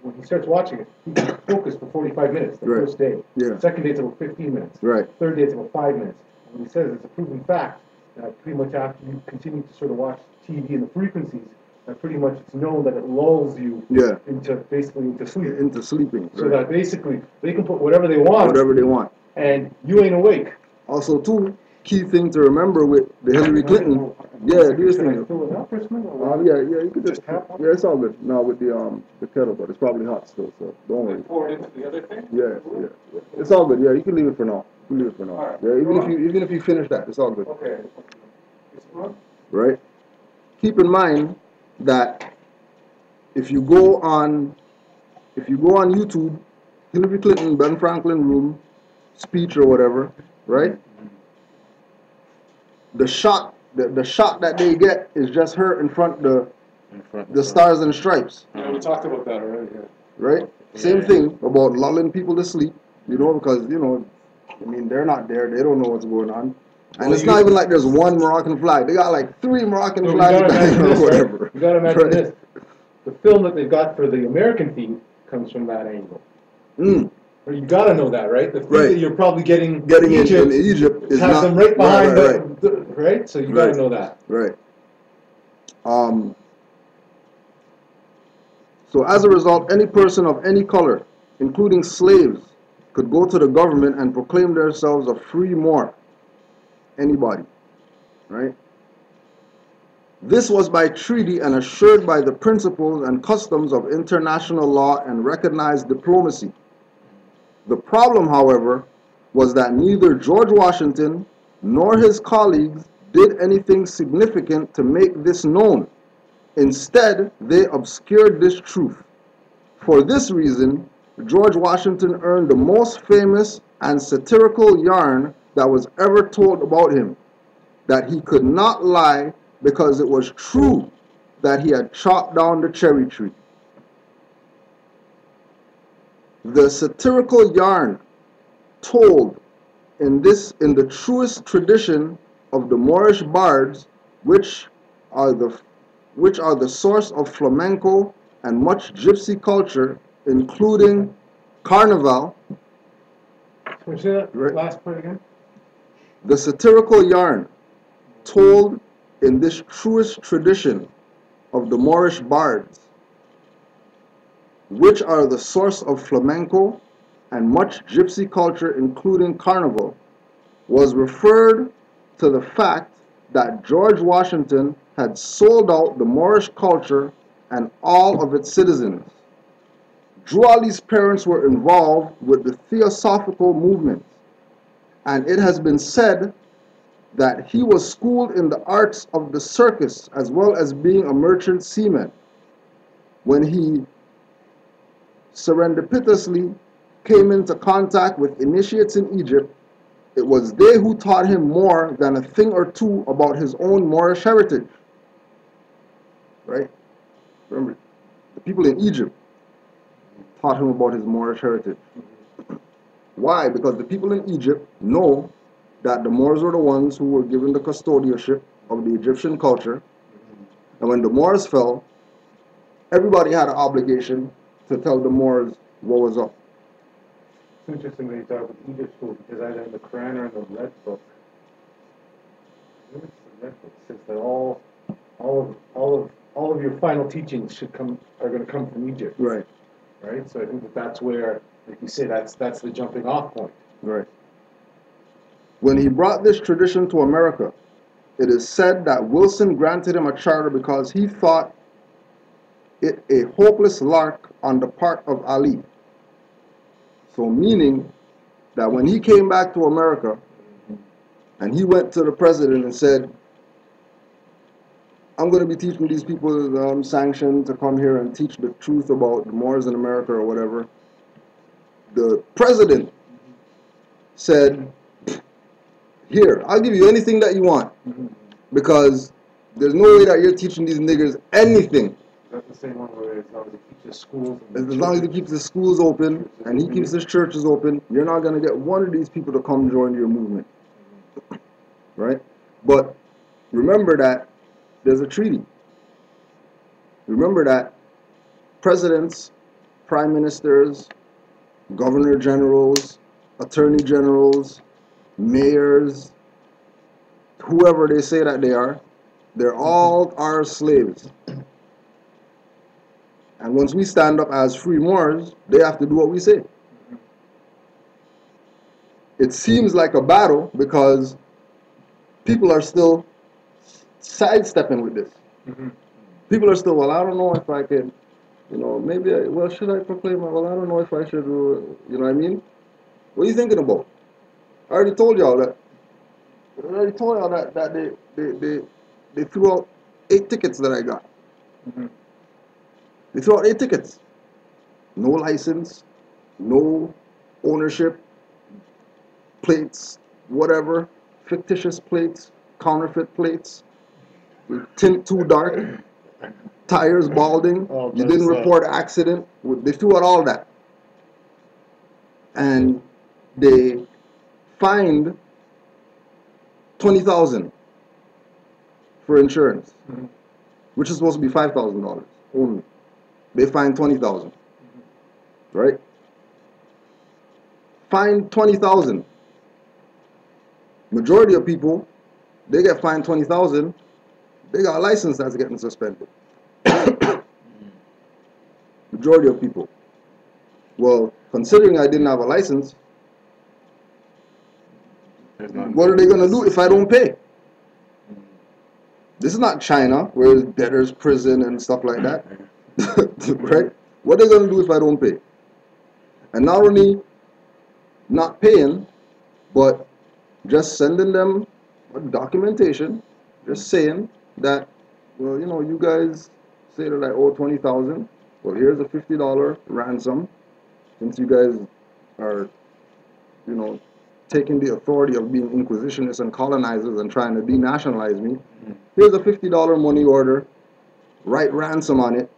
when he starts watching it, he can focus for 45 minutes the Right. first day. Yeah. Second day it's about 15 minutes. Right. Third day it's about 5 minutes. And he says it's a proven fact that pretty much after you continue to sort of watch TV and the frequencies, that pretty much it's known that it lulls you Yeah. into basically into sleep. Into sleeping. So Right. that basically they can put whatever they want Whatever they want. and you ain't awake. Also, too, key thing to remember with the Hillary Clinton. Yeah, do your Should I thing. fill it up or something? Or Yeah, you could just. Just tap on it? Yeah, it's all good. No, with the kettle, but it's probably hot still, so don't worry. Pour it into the other thing? Yeah. It's all good. Yeah, you can leave it for now. You can leave it for now. Alright. Yeah, even if you finish that, it's all good. Okay. This one? Right? Keep in mind that if you go on YouTube, Hillary Clinton, Ben Franklin room speech or whatever, right? The shot that they get is just her in front the stars and stripes, Yeah, we talked about that already. Yeah. right? Same thing about lulling people to sleep, because I mean they're not there, they don't know what's going on. And Well, it's not even like there's one Moroccan flag. They got like 3 Moroccan So flags back or right? whatever. You gotta imagine Right. this. The film that they've got for the American feed comes from that angle. Mm. Or you gotta know that, right? The feed Right. that you're probably getting Getting Egypt, in Egypt is has not them right behind right. the right? So you gotta Right. know that. Right. So as a result, any person of any color, including slaves, could go to the government and proclaim themselves a free Moor. Anybody. Right? This was by treaty and assured by the principles and customs of international law and recognized diplomacy. The problem, however, was that neither George Washington nor his colleagues did anything significant to make this known. Instead, they obscured this truth. For this reason, George Washington earned the most famous and satirical yarn that was ever told about him, that he could not lie because it was true that he had chopped down the cherry tree. The satirical yarn told in the truest tradition of the Moorish bards, which are the source of flamenco and much gypsy culture, including carnival. Can you say that Right. last part again? The satirical yarn told in this truest tradition of the Moorish bards, which are the source of flamenco and much gypsy culture, including carnival, was referred to the fact that George Washington had sold out the Moorish culture and all of its citizens. Drew Ali's parents were involved with the Theosophical movement, and it has been said that he was schooled in the arts of the circus as well as being a merchant seaman. When he serendipitously came into contact with initiates in Egypt, it was they who taught him more than a thing or two about his own Moorish heritage. Right? Remember, the people in Egypt taught him about his Moorish heritage. Why? Because the people in Egypt know that the Moors were the ones who were given the custodianship of the Egyptian culture. And when the Moors fell, everybody had an obligation to tell the Moors what was up. It's interesting that you talk about Egypt school because either in the Quran or in the Red Book, I think it's the Red Book, says that all of your final teachings are going to come from Egypt. Right. Right. So I think that's where, like you say, that's the jumping off point. Right. When he brought this tradition to America, it is said that Wilson granted him a charter because he thought it a hopeless lark on the part of Ali. So meaning that when he came back to America and he went to the president and said, I'm going to be teaching these people sanctioned to come here and teach the truth about the Moors in America or whatever, the president said, here, I'll give you anything that you want, because there's no way that you're teaching these niggers anything. That's the same one where as long as he keeps his schools. As long as he keeps his schools open and he keeps his churches open, you're not going to get one of these people to come join your movement. Right? But remember that there's a treaty. Remember that presidents, prime ministers, governor generals, attorney generals, mayors, whoever they say that they are, they're all our slaves. And once we stand up as free Moors, they have to do what we say. It seems like a battle because people are still sidestepping with this. People are still, well, I don't know if I can, maybe, should I proclaim? Well, I don't know if I should, you know what I mean? What are you thinking about? I already told y'all that. They threw out 8 tickets that I got. They threw out 8 tickets. No license, no ownership, plates, whatever, fictitious plates, counterfeit plates, tint too dark, tires balding, you didn't report accident. They threw out all that. And they fined $20,000 for insurance, which is supposed to be $5,000 only. They fined $20,000, right? Fined $20,000. Majority of people, they get fined $20,000. They got a license that's getting suspended. Majority of people. Well, considering I didn't have a license, what are they going to do if I don't pay? This is not China, where there's debtor's prison and stuff like that. Right? What are they going to do if I don't pay? And not only not paying, but just sending them a documentation, just saying that, well, you guys say that I owe $20,000. Well, here's a $50 ransom, since you guys are, taking the authority of being inquisitionists and colonizers and trying to denationalize me. Here's a $50 money order, write ransom on it,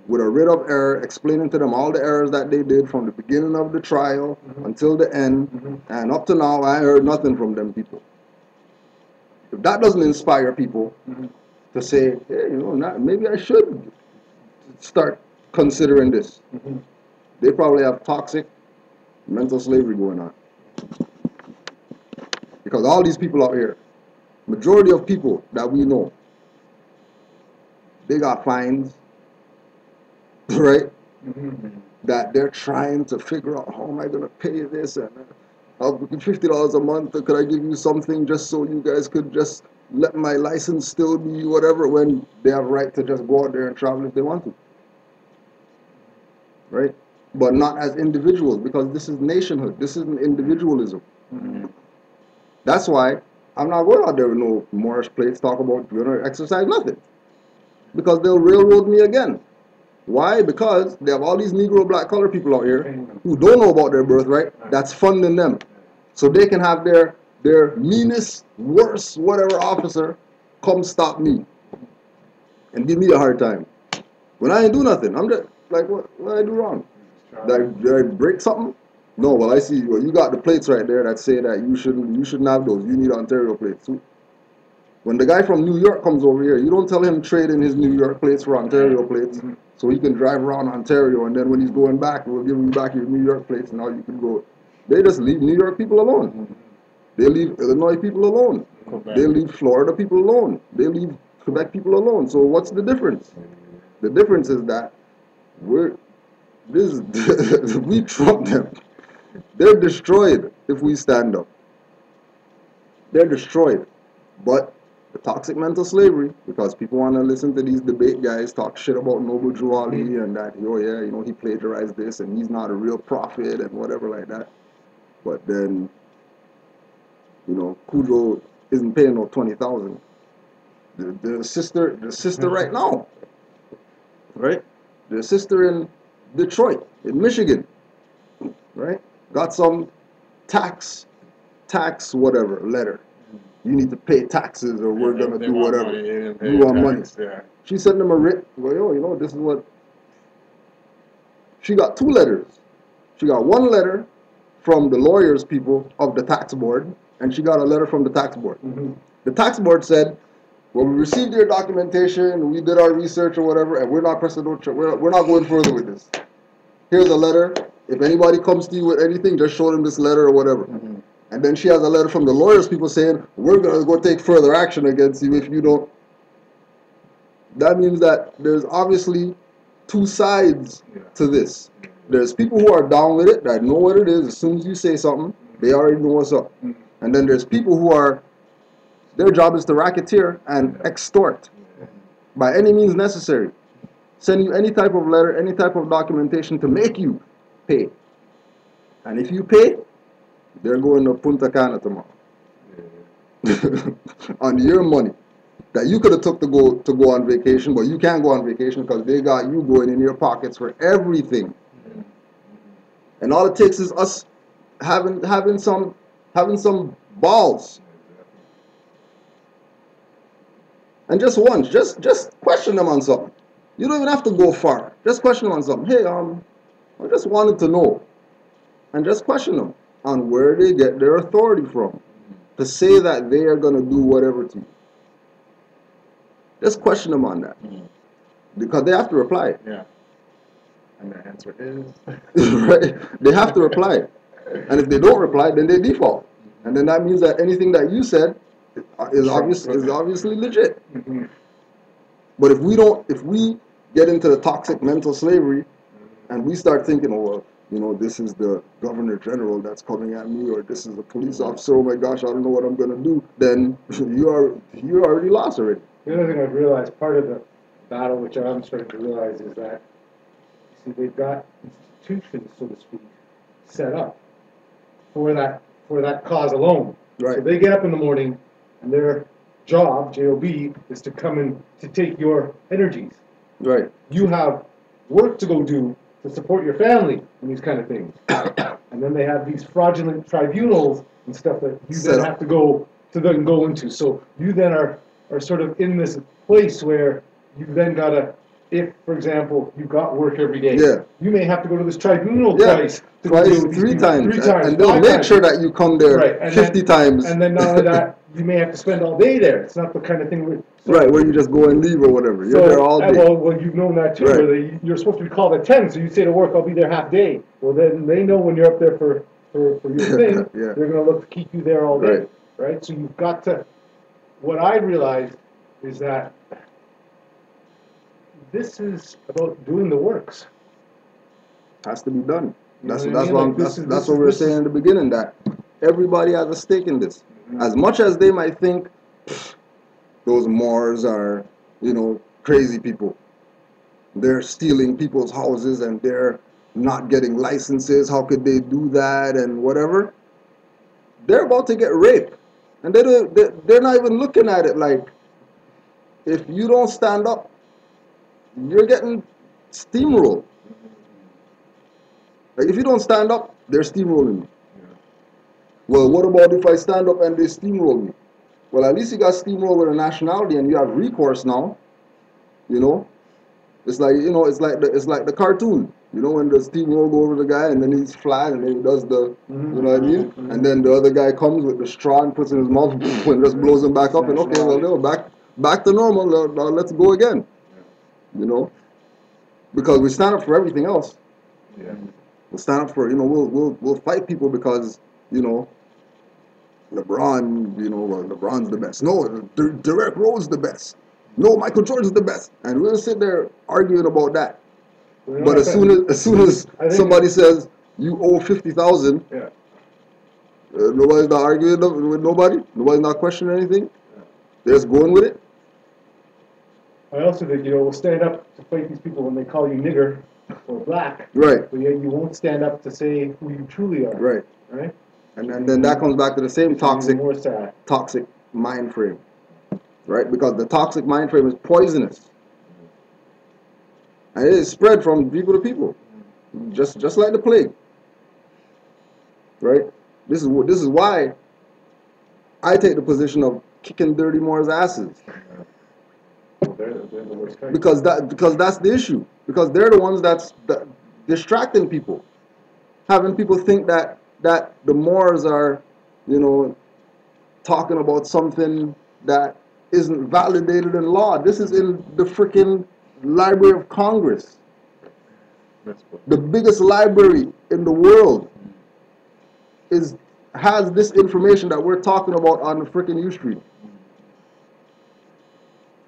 with a writ of error, explaining to them all the errors that they did from the beginning of the trial until the end, and up to now I heard nothing from them people. If that doesn't inspire people to say, hey, maybe I should start considering this, they probably have toxic mental slavery going on. Because all these people out here, majority of people that we know, they got fines, right? That they're trying to figure out, how am I going to pay this? And I'll give you $50 a month. Could I give you something just so you guys could just let my license still be whatever, when they have right to just go out there and travel if they want to, right? But not as individuals, because this is nationhood. This isn't individualism. That's why I'm not going out there with no Moorish plates, talk about exercise, nothing. Because they'll railroad me again. Why? Because they have all these Negro, black, colored people out here who don't know about their birthright, that's funding them. So they can have their meanest, worst, whatever officer come stop me and give me a hard time. When I ain't do nothing, I'm just like, what did I do wrong? Did I break something? No, well, I see, well, you got the plates right there that say that you shouldn't have those. You need Ontario plates. When the guy from New York comes over here, you don't tell him trade in his New York plates for Ontario plates so he can drive around Ontario, and then when he's going back, we'll give him back your New York plates and now you can go. They just leave New York people alone. They leave Illinois people alone. They leave Florida people alone. They leave Quebec people alone. So what's the difference? The difference is that we trump them. They're destroyed if we stand up. They're destroyed. But the toxic mental slavery, because people want to listen to these debate guys talk shit about Noble Drew Ali and that, he plagiarized this and he's not a real prophet and whatever like that. But then, Cujo isn't paying no $20,000. The sister right now, right? The sister in Detroit, in Michigan, right? Got some tax tax whatever letter. You need to pay taxes, or we're gonna They do want whatever. money, they didn't pay You want money. tax, yeah. She sent them a writ. Well, yo, you know, this is what. She got 2 letters. She got 1 letter from the lawyers people of the tax board, and she got a letter from the tax board. Mhm. The tax board said, well, we received your documentation, we did our research or whatever, and we're not pressing no we're not going further with this. Here's a letter. If anybody comes to you with anything, just show them this letter or whatever. Mhm. And then she has a letter from the lawyers people saying, we're going to go take further action against you if you don't. That means that there's obviously 2 sides to this. There's people who are down with it, that know what it is. As soon as you say something, they already know what's up. And then there's people who are, their job is to racketeer and extort by any means necessary. Send you any type of letter, any type of documentation to make you pay. And if you pay, they're going to Punta Cana tomorrow. On your money that you could have took to go on vacation, but you can't go on vacation because they got you going in your pockets for everything. And all it takes is us having some balls. And just once, just question them on something. You don't even have to go far. Just question them on something. Hey, I just wanted to know. And just question them on where they get their authority from to say that they are going to do whatever to you. Just question them on that. Because they have to reply. Yeah. And the answer is? Right? They have to reply. And if they don't reply, then they default. And then that means that anything that you said is obviously legit. But if we get into the toxic mental slavery and we start thinking, oh, well, you know, this is the governor general that's coming at me, or this is the police officer, oh my gosh, I don't know what I'm going to do, then you're already lost already. The other thing I've realized, part of the battle, which I'm starting to realize, is that, see, they've got institutions, so to speak, set up for that cause alone. Right. So they get up in the morning, and their job, JOB, is to come in to take your energies. Right. You have work to go do to support your family and these kind of things. And then they have these fraudulent tribunals and stuff that you then have to go into. So you then are sort of in this place where you've then got to, if, for example, you've got work every day, you may have to go to this tribunal twice. Twice, 3 times. And they'll make sure that you come there 50 times. And then not only that, you may have to spend all day there. It's not the kind of thing where you just go and leave or whatever. You're there all day. Well, you've known that too. Right. Where you're supposed to be called at 10, so you say to work, I'll be there half day. Well, then they know when you're up there for your thing, they're going to look to keep you there all day. Right? So you've got to, what I realized is that this is about doing the works. Has to be done. That's what what we were saying in the beginning, that everybody has a stake in this. As much as they might think those Moors are, you know, crazy people. They're stealing people's houses and they're not getting licenses. How could they do that and whatever? They're about to get raped. And they're not even looking at it like, if you don't stand up, you're getting steamrolled. Like, if you don't stand up, they're steamrolling you. Well, what about if I stand up and they steamroll me? Well, at least you got steamrolled with a nationality and you have recourse now. You know? It's like, you know, it's like the cartoon. You know, when the steamroll go over the guy and then he's flat and then he does the, you know what I mean? And then the other guy comes with the straw and puts it in his mouth and just blows him back up and okay, well, no, back to normal. Now let's go again. You know? Because we stand up for everything else. Yeah. We'll stand up for, you know, we'll fight people because, you know, LeBron, you know, well, LeBron's the best. No, Derrick Rose the best. No, Michael Jordan's the best. And we'll sit there arguing about that. But as soon as somebody says you owe 50,000, nobody's not arguing with nobody. Nobody's not questioning anything. They're just going with it. I also think, you know, we'll stand up to fight these people when they call you nigger or black. Right. But yet you won't stand up to say who you truly are. Right. Right? And then that comes back to the same toxic mind frame. Right? Because the toxic mind frame is poisonous. And it is spread from people to people. Just like the plague. Right? This is why I take the position of kicking Dirty Moore's asses. Well, they're the worst kind. Because that's the issue. Because they're the ones that's distracting people, having people think that the Moors are, you know, talking about something that isn't validated in law. This is in the freaking Library of Congress, That's what. the biggest library in the world. Has this information that we're talking about on the freaking U Street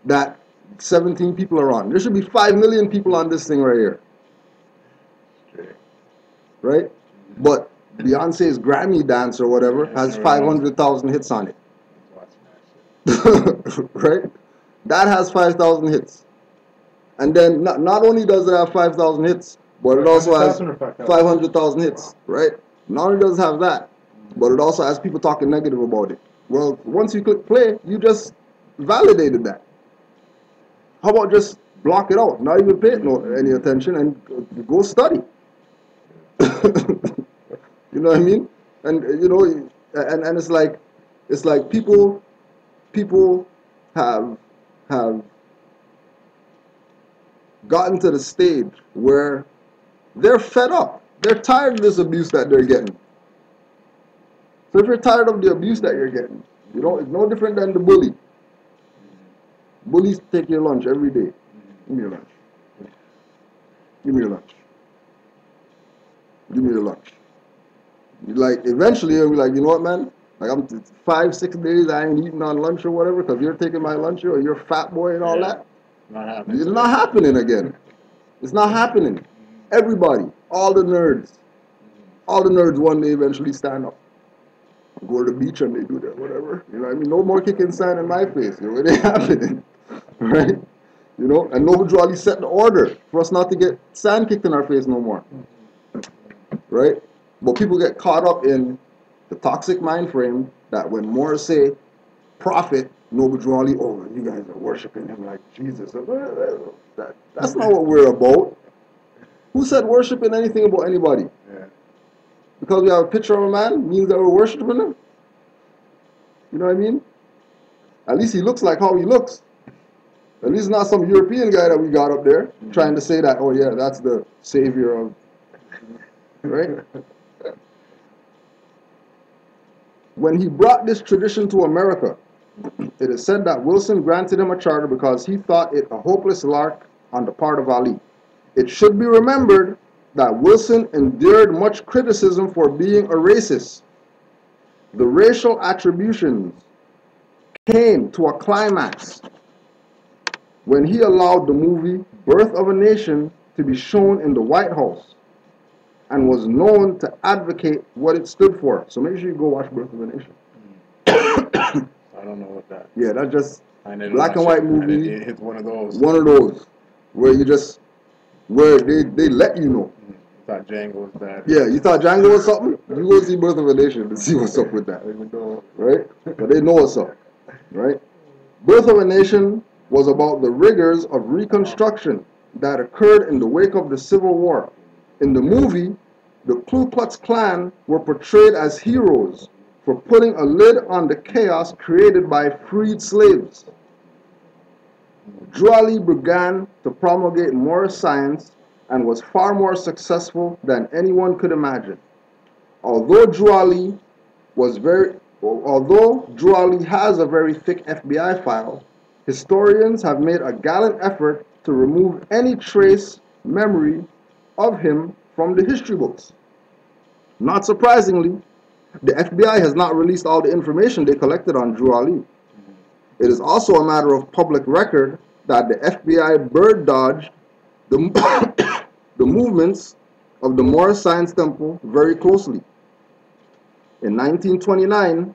that 17 people are on. There should be 5 million people on this thing right here, Straight. right? But Beyonce's Grammy dance or whatever has 500,000 hits on it, Watching that shit. right? That has 5,000 hits. And then not only does it have 5,000 hits, but it also has 500,000 or 5,000? 500,000 hits, right? Not only does it have that, but it also has people talking negative about it. Well, once you click play, you just validated that. How about just block it out, not even pay it any attention, and go study? You know what I mean? And you know, and it's like people have gotten to the stage where they're fed up. They're tired of this abuse that they're getting. So if you're tired of the abuse that you're getting, you know, it's no different than the bully. Bullies take your lunch every day. Give me your lunch. Give me your lunch. Give me your lunch. Like, eventually, you'll be like, you know what, man? Like, I'm 5-6 days I ain't eating on lunch or whatever because you're taking my lunch or you're a fat boy and all that. Not happening. It's not happening again. It's not happening. Everybody, all the nerds one day eventually stand up. Go to the beach and they do that, whatever. You know what I mean? No more kicking sand in my face. You know, it ain't happening. Right? You know, and Noble Jolly set the order for us not to get sand kicked in our face no more. Right? But people get caught up in the toxic mind frame that when more say prophet, Noble Jolly, oh, you guys are worshiping him like Jesus. That's not what we're about. Who said worshiping anything about anybody? Yeah. Because we have a picture of a man means that we're worshiping him? You know what I mean? At least he looks like how he looks. At least not some European guy that we got up there trying to say that, oh yeah, that's the savior of, right? When he brought this tradition to America, it is said that Wilson granted him a charter because he thought it a hopeless lark on the part of Ali. It should be remembered that Wilson endured much criticism for being a racist. The racial attributions came to a climax when he allowed the movie Birth of a Nation to be shown in the White House and was known to advocate what it stood for. So make sure you go watch Birth of a Nation. I don't know what that. Yeah, that's just I didn't black and watch white it. movie. It hits one of those. One of those where you just where they let you know. Thought Django was bad. Yeah, you thought Django was something? You go see Birth of a Nation to see what's up with that. Even though Right? But they know what's up. Right? Birth of a Nation was about the rigors of Reconstruction that occurred in the wake of the Civil War. In the movie, the Ku Klux Klan were portrayed as heroes for putting a lid on the chaos created by freed slaves. Drew Ali began to promulgate more science and was far more successful than anyone could imagine. Although Drew Ali has a very thick FBI file, historians have made a gallant effort to remove any trace memory of him from the history books. Not surprisingly, the FBI has not released all the information they collected on Drew Ali. It is also a matter of public record that the FBI bird dodged the movements of the Moore Science Temple very closely. In 1929,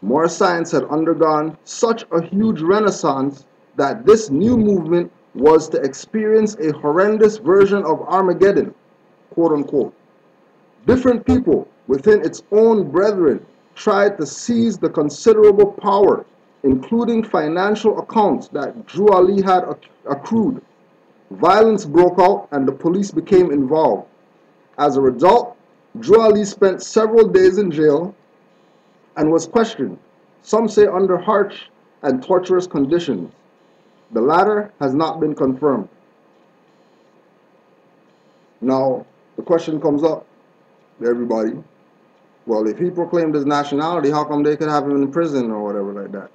Moore Science had undergone such a huge renaissance that this new movement was to experience a horrendous version of Armageddon, quote unquote. Different people within its own brethren tried to seize the considerable power, including financial accounts that Drew Ali had accrued. Violence broke out and the police became involved. As a result, Drew Ali spent several days in jail and was questioned. Some say under harsh and torturous conditions. The latter has not been confirmed. Now, the question comes up to everybody, well, if he proclaimed his nationality, how come they could have him in prison or whatever like that?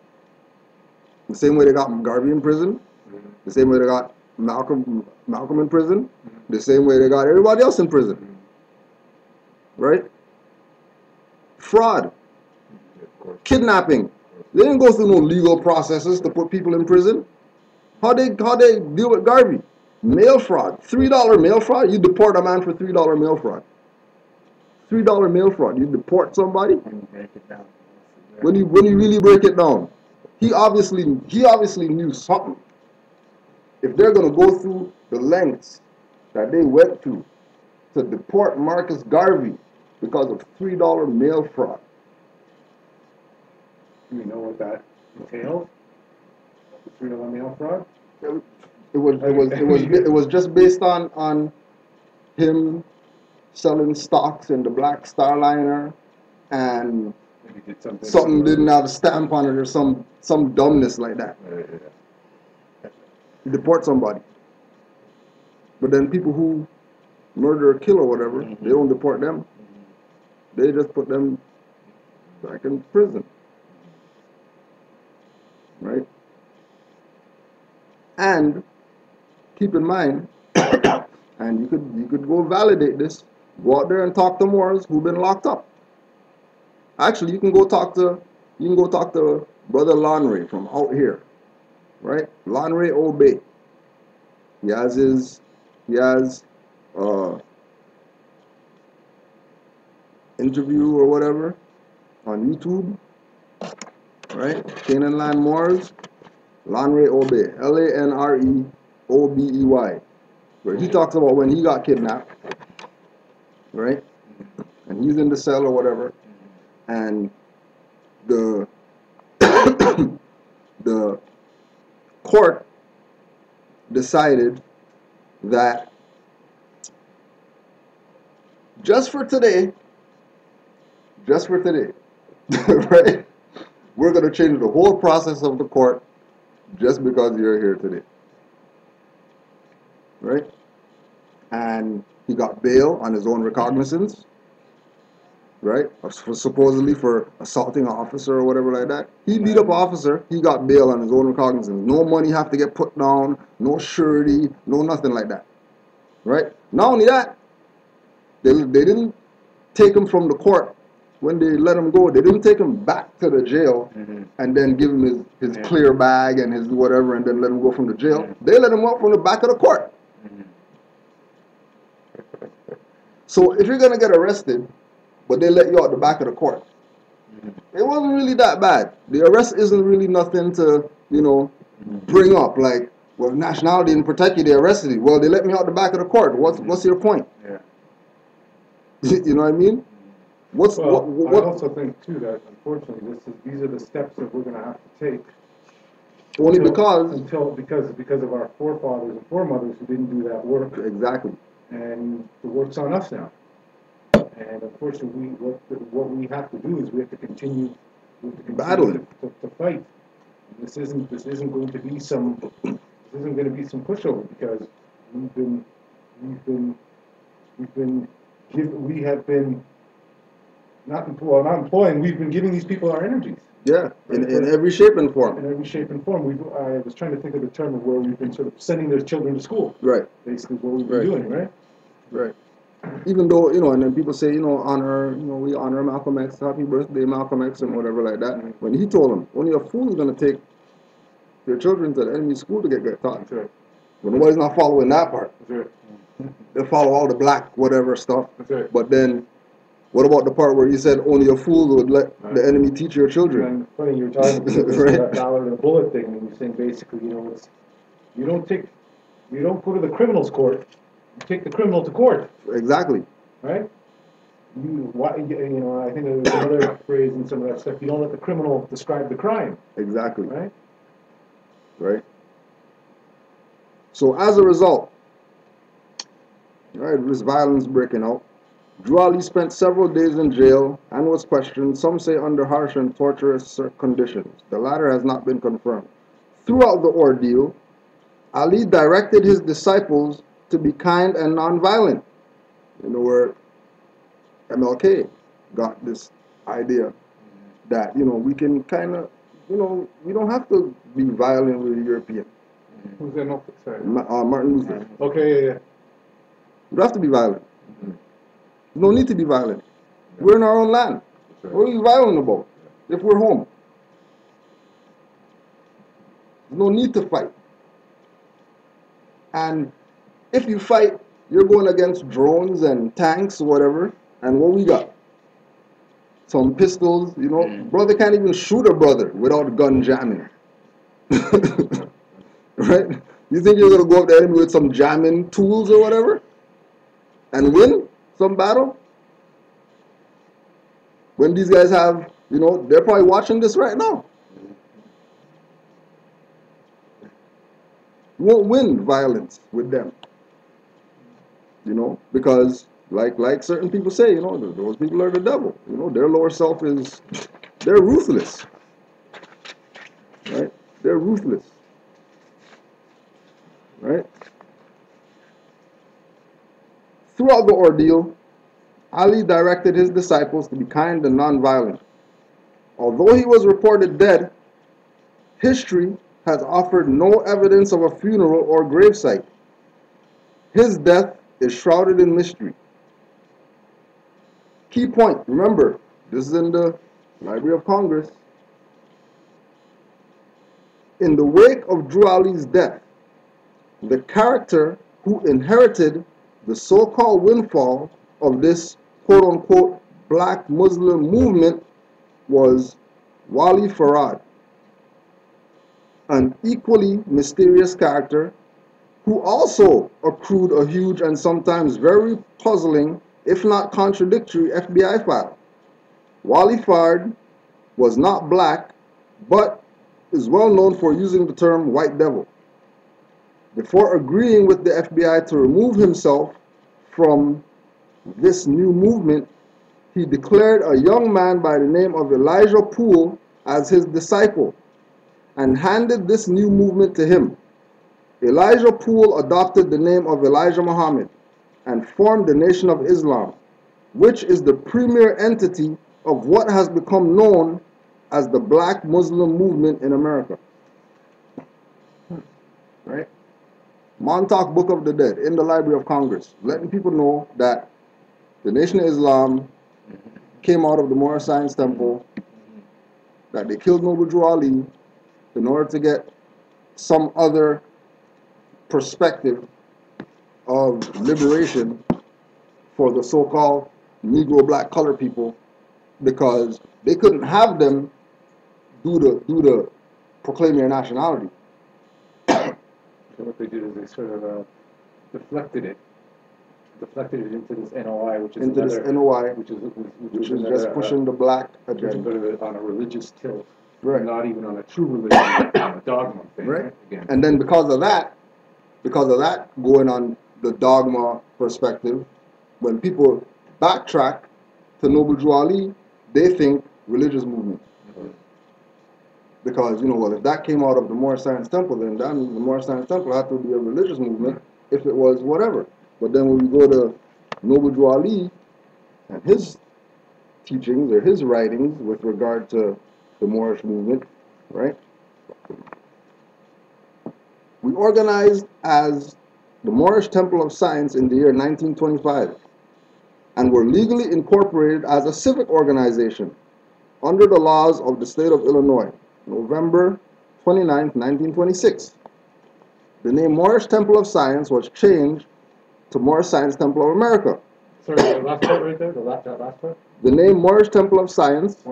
The same way they got Garvey in prison, the same way they got Malcolm in prison, the same way they got everybody else in prison. Right? Fraud, kidnapping. They didn't go through no legal processes to put people in prison. How they deal with Garvey? Mail fraud. $3 mail fraud? You deport a man for $3 mail fraud. $3 mail fraud. You deport somebody? When you really break it down. He obviously knew something. If they're gonna go through the lengths that they went through to deport Marcus Garvey because of $3 mail fraud. Do you know what that entails? The $3 mail fraud? It was just based on him selling stocks in the Black Starliner, and Maybe did something didn't have a stamp on it or some dumbness like that. You deport somebody. But then people who murder or kill or whatever, they don't deport them. They just put them back in prison. Right? And keep in mind, and you could go validate this, go out there and talk to Moors who've been locked up. Actually, you can go talk to Brother Lonray from out here. Right? Lonray Obey. He has interview or whatever on YouTube, right? Canaanland Moors, Lanre Obey, Lanreobey, where he talks about when he got kidnapped, right? And he's in the cell or whatever, and the the court decided that just for today, right? We're going to change the whole process of the court just because you're here today. Right? And he got bail on his own recognizance, right? Supposedly for assaulting an officer or whatever like that. He beat up an officer, he got bail on his own recognizance. No money have to get put down, no surety, no nothing like that. Right? Not only that, they didn't take him from the court. When they let him go, they didn't take him back to the jail and then give him his clear bag and his whatever and then let him go from the jail. They let him out from the back of the court. So if you're going to get arrested, but they let you out the back of the court, it wasn't really that bad. The arrest isn't really nothing to, bring up. Like, well, nationality didn't protect you, they arrested you. Well, they let me out the back of the court. What's your point? Yeah. You know what I mean? I also think too that unfortunately these are the steps that we're going to have to take. Because of our forefathers and foremothers who didn't do that work. Exactly. And the work's on us now. And unfortunately, what we have to do is we have to continue battling to fight. This isn't going to be some pushover, because we have been not employing. We've been giving these people our energies. Yeah, in every shape and form. In every shape and form. I was trying to think of the term of where we've been sort of sending their children to school. Right. Basically, what we've been doing, right? Right. Even though, and then people say, honor, we honor Malcolm X, happy birthday Malcolm X and whatever like that. When he told them, only a fool is going to take your children to the enemy school to get taught. That's right. But nobody's not following that part. That's right. They follow all the black whatever stuff. That's right. But then, what about the part where he said only a fool would let the enemy teach your children? And funny, you were talking about that dollar and a bullet thing, and you're saying basically, it's you don't go to the criminal's court, you take the criminal to court. Exactly. Right? I think there's another phrase in some of that stuff. You don't let the criminal describe the crime. Exactly. Right? Right. So as a result, right, this violence breaking out, Drew Ali spent several days in jail and was questioned, some say under harsh and torturous conditions. The latter has not been confirmed. Throughout the ordeal, Ali directed his disciples to be kind and nonviolent. You know where MLK got this idea that, we can kind of, we don't have to be violent with the European. Who's that? No, sorry. Martin Luther. Okay, yeah. You don't have to be violent. There's no need to be violent. We're in our own land. What are you violent about if we're home? There's no need to fight. And if you fight, you're going against drones and tanks or whatever. And what we got? Some pistols, Brother can't even shoot a brother without gun jamming. Right? You think you're going to go up to the enemy with some jamming tools or whatever? And win some battle? When these guys have, they're probably watching this right now. You won't win violence with them. Because like certain people say, those people are the devil. Their lower self is, they're ruthless. Right? They're ruthless. Right? Throughout the ordeal, Ali directed his disciples to be kind and nonviolent. Although he was reported dead, history has offered no evidence of a funeral or gravesite. His death is shrouded in mystery. Key point, remember, this is in the Library of Congress. In the wake of Drew Ali's death, the character who inherited the so-called windfall of this quote-unquote black Muslim movement was Wali Farad, an equally mysterious character who also accrued a huge and sometimes very puzzling, if not contradictory, FBI file. Wali Farad was not black, but is well known for using the term white devil. Before agreeing with the FBI to remove himself from this new movement, he declared a young man by the name of Elijah Poole as his disciple and handed this new movement to him. Elijah Poole adopted the name of Elijah Muhammad and formed the Nation of Islam, which is the premier entity of what has become known as the Black Muslim movement in America. Right? Montauk Book of the Dead in the Library of Congress, letting people know that the Nation of Islam came out of the Moorish Science Temple, that they killed Noble Drew Ali in order to get some other perspective of liberation for the so-called Negro black colored people, because they couldn't have them do the proclaim their nationality. So what they did is they sort of deflected it into this NOI, which is into another, this NOI, which is just another, pushing the black which is agenda. sort of on a religious tilt, Right. not even on a true religion, on a dogma thing. Right. Again. And then because of that, going on the dogma perspective, when people backtrack to Noble Drew Ali, they think religious movement. Because, well, if that came out of the Moorish Science Temple, then that means the Moorish Science Temple had to be a religious movement if it was whatever. But then when we go to Noble Drew Ali and his teachings or his writings with regard to the Moorish movement, right? We organized as the Moorish Temple of Science in the year 1925 and were legally incorporated as a civic organization under the laws of the state of Illinois, November 29, 1926. The name Moorish Temple of Science was changed to Moorish Science Temple of America. Sorry, the last part right there, that last part? The name Moorish Temple of Science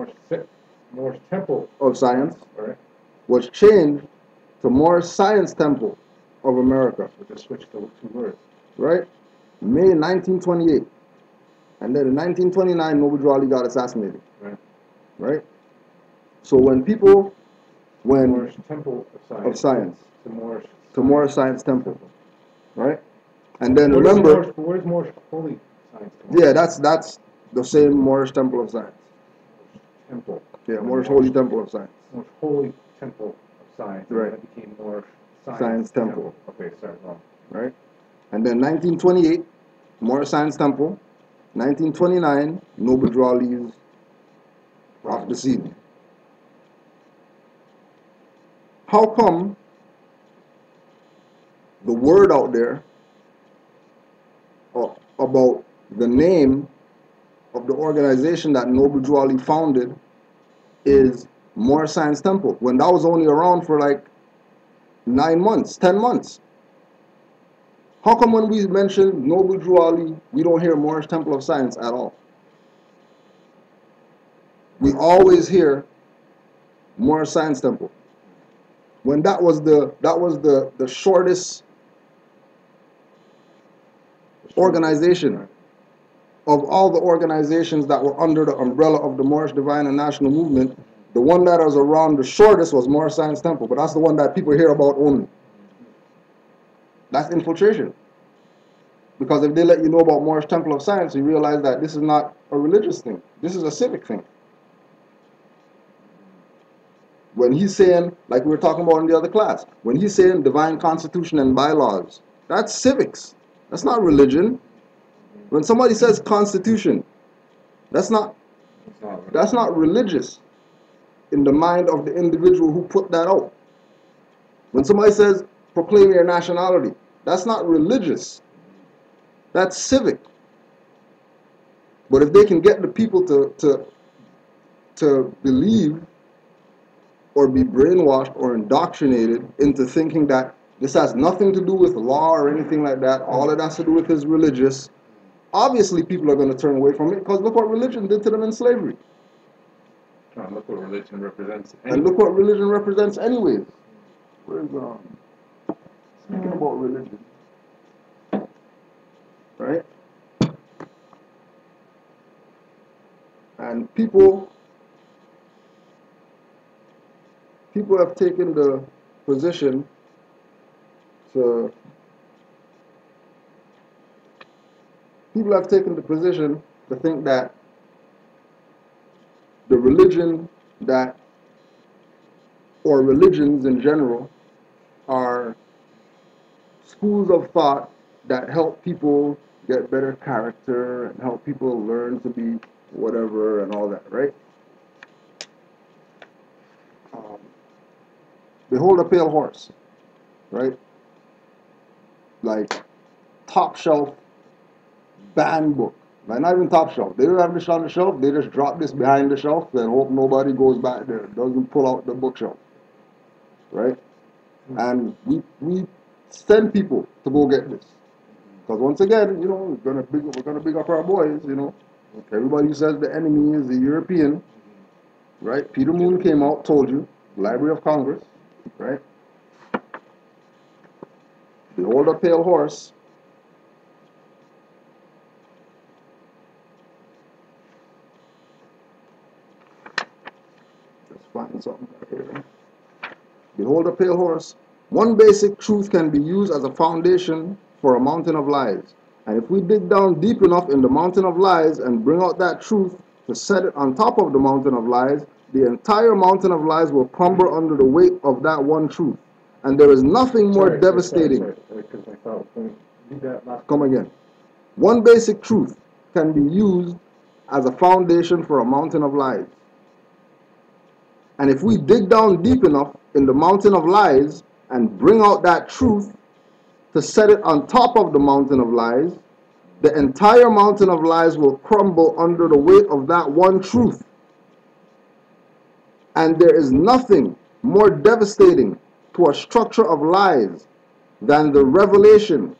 Moorish Temple of Science all right, was changed to Moorish Science Temple of America. with the switch to two words. Right? May 1928. And then in 1929, Noble Drew Ali got assassinated. Right. Right? So when Moorish Temple of Science. To Moorish Science Temple. Right? And then Where's remember, Moorish Holy Science Yeah, that's the same Moorish Temple of Science. temple. Yeah, Moorish Holy Temple of Science. Moorish Holy Temple of Science. And Right. then it became Moorish Science Temple. Okay, sorry, wrong. Right? And then 1928, Moorish Science Temple. 1929, Noble Draw leaves off the scene. How come the word out there about the name of the organization that Noble Drew Ali founded is Moorish Science Temple, when that was only around for like 9 months, 10 months? How come when we mention Noble Drew Ali, we don't hear Moorish Temple of Science at all? We always hear Moorish Science Temple, when that was the shortest organization of all the organizations that were under the umbrella of the Moorish Divine and National Movement. The one that was around the shortest was Moorish Science Temple, but that's the one that people hear about only. That's infiltration. Because if they let you know about Moorish Temple of Science, you realize that this is not a religious thing. This is a civic thing. When he's saying, like we were talking about in the other class, when he's saying divine constitution and bylaws, that's civics. That's not religion. When somebody says constitution, that's not religious in the mind of the individual who put that out. When somebody says proclaim your nationality, that's not religious. That's civic. But if they can get the people to believe or be brainwashed or indoctrinated into thinking that this has nothing to do with law or anything like that, all it has to do with is religious, obviously people are going to turn away from it, because look what religion did to them in slavery. Look what religion represents. And look what religion represents anyways. Where's speaking about religion, right? And people have taken the position to think that the religion that, or religions in general, are schools of thought that help people get better character and help people learn to be whatever and all that, right? Behold a pale horse, right? Like top shelf banned book. Like not even top shelf. They don't have this on the shelf. They just drop this behind the shelf and hope nobody goes back there, doesn't pull out the bookshelf, right? And we send people to go get this, because once again, we're gonna big up our boys. Everybody who says the enemy is the European, right? Peter Moon came out, told you, Library of Congress, right? Behold a pale horse. Let's find something right here. Behold a pale horse. One basic truth can be used as a foundation for a mountain of lies. And if we dig down deep enough in the mountain of lies and bring out that truth to set it on top of the mountain of lies, the entire mountain of lies will crumble under the weight of that one truth. And there is nothing more devastating. Because I thought, read that last. Come again. One basic truth can be used as a foundation for a mountain of lies. And if we dig down deep enough in the mountain of lies and bring out that truth to set it on top of the mountain of lies, the entire mountain of lies will crumble under the weight of that one truth. And there is nothing more devastating to a structure of lies than the revelation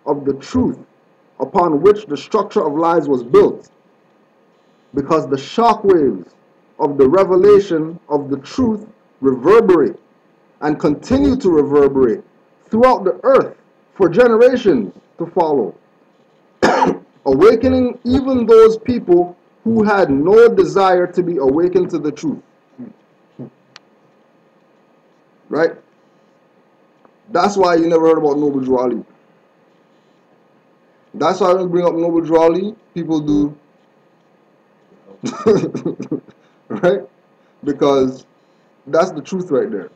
of the truth upon which the structure of lies was built. Because the shock waves of the revelation of the truth reverberate and continue to reverberate throughout the earth for generations to follow, awakening even those people who had no desire to be awakened to the truth. Right? That's why you never heard about Noble Drew Ali. That's why when we bring up Noble Drawley, people do, right? Because that's the truth right there.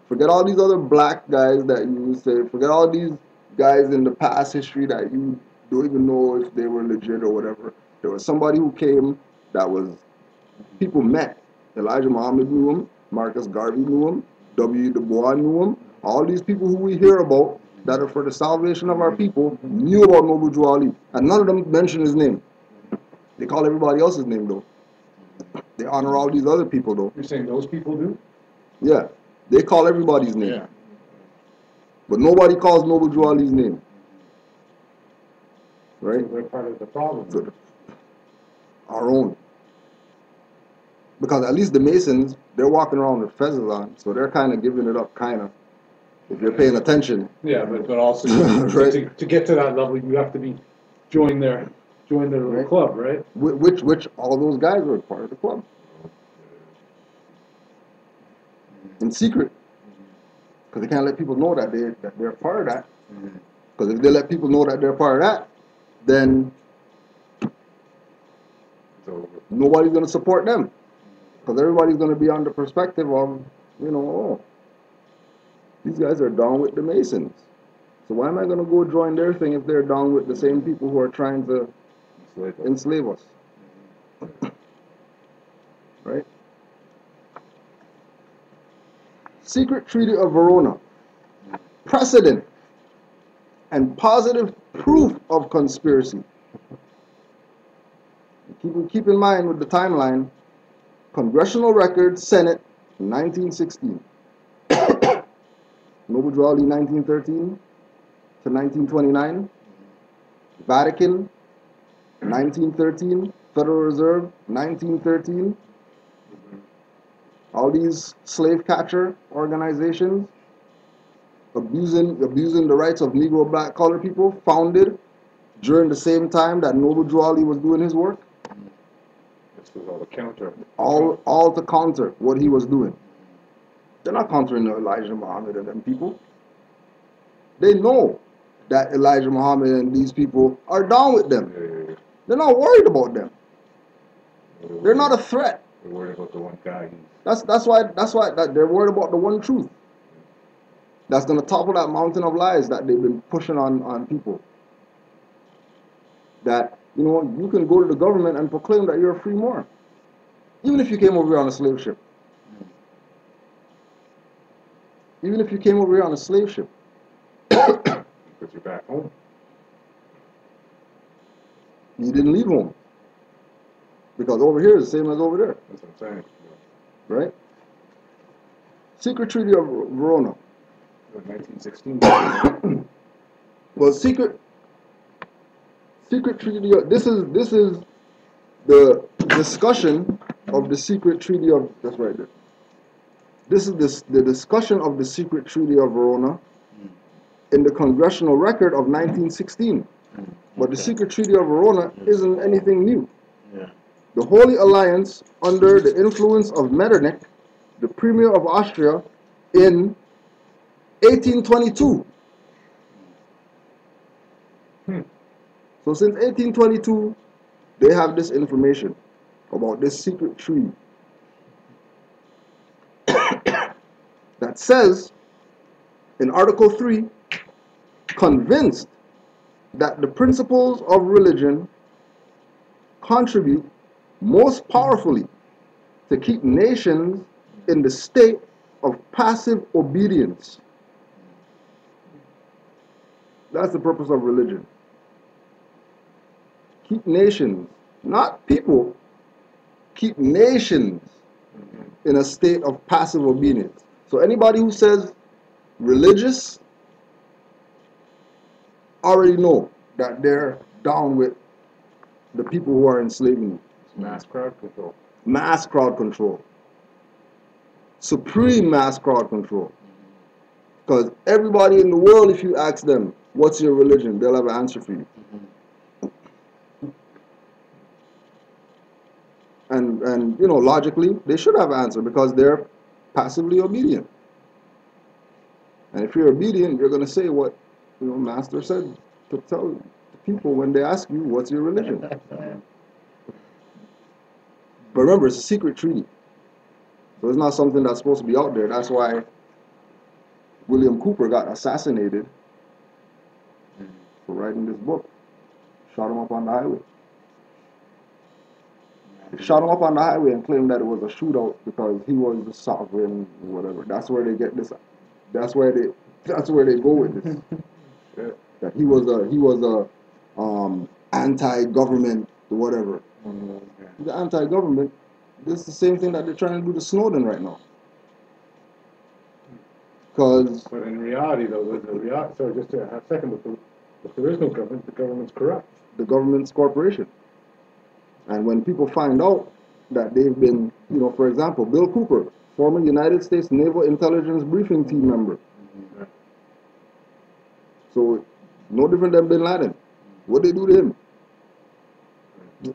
Forget all these other black guys that you say. Forget all these guys in the past history that you don't even know if they were legit or whatever. There was somebody who came that was people met. Elijah Muhammad knew him. Marcus Garvey knew him. W. Du Bois knew him. All these people who we hear about that are for the salvation of our people knew about Noble Drew Ali, and none of them mention his name. They call everybody else's name though. They honor all these other people though. You're saying those people do? Yeah, they call everybody's name, Yeah. but nobody calls Noble Drew Ali's name. Right? They're part of the problem. So, our own. Because at least the Masons, they're walking around with feathers on, so they're kind of giving it up, kind of. If you're paying attention. Yeah, but also Right. to get to that level, you have to be join their little Right. club, right? Which all those guys were part of the club. In secret. Because they can't let people know that they're part of that. Because if they let people know that they're part of that, then So nobody's going to support them. Because everybody's going to be on the perspective of, oh, these guys are down with the Masons. So why am I going to go join their thing if they're down with the same people who are trying to enslave us? Right? Secret Treaty of Verona. Precedent and positive proof of conspiracy. Keep in mind with the timeline, Congressional Record, Senate, 1916. Noble Drew Ali, 1913 to 1929. Vatican, 1913. Federal Reserve, 1913. All these slave catcher organizations abusing the rights of Negro, black, colored people, founded during the same time that Noble Drew Ali was doing his work. This was all the counter. All to counter what he was doing. They're not countering Elijah Muhammad and them people. They know that Elijah Muhammad and these people are down with them. They're not worried about them. They're not a threat. They're worried about the one guy. That's why that they're worried about the one truth. That's gonna topple that mountain of lies that they've been pushing on people. That you can go to the government and proclaim that you're a free Moor, even if you came over here on a slave ship. Even if you came over here on a slave ship. Because you're back home. You didn't leave home. Because over here is the same as over there. That's what I'm saying. Right? Secret Treaty of Verona. 1916. Well, secret treaty. This is the discussion of the secret treaty of. That's right there. This is the discussion of the secret treaty of Verona in the Congressional Record of 1916. But the secret treaty of Verona isn't anything new. yeah. The Holy Alliance, under the influence of Metternich, the Premier of Austria, in 1822. So since 1822, they have this information about this secret treaty that says, in Article 3, convinced that the principles of religion contribute most powerfully to keep nations in the state of passive obedience. That's the purpose of religion. Keep nations, not people, keep nations in a state of passive obedience. So anybody who says religious already know that they're down with the people who are enslaving you. Mass crowd control. Mass crowd control. Supreme mass crowd control. Because everybody in the world, if you ask them, what's your religion? They'll have an answer for you. And logically, they should have an answer because they're passively obedient. And if you're obedient, you're going to say what, Master said to people when they ask you, what's your religion? But remember, it's a secret treaty. So it's not something that's supposed to be out there. That's why William Cooper got assassinated for writing this book. Shot him up on the highway. They shot him up on the highway and claimed that it was a shootout because he was the sovereign, whatever. That's where they get this. That's where they go with this. Sure. That he was a anti-government, whatever. The anti-government. This is the same thing that they're trying to do to Snowden right now. Because But in reality, though, sorry, just a second, if there is no government, the government's corrupt. the government's corporation. And when people find out that they've been, for example, Bill Cooper, former United States Naval Intelligence Briefing Team member. So, no different than Bin Laden. What they do to him?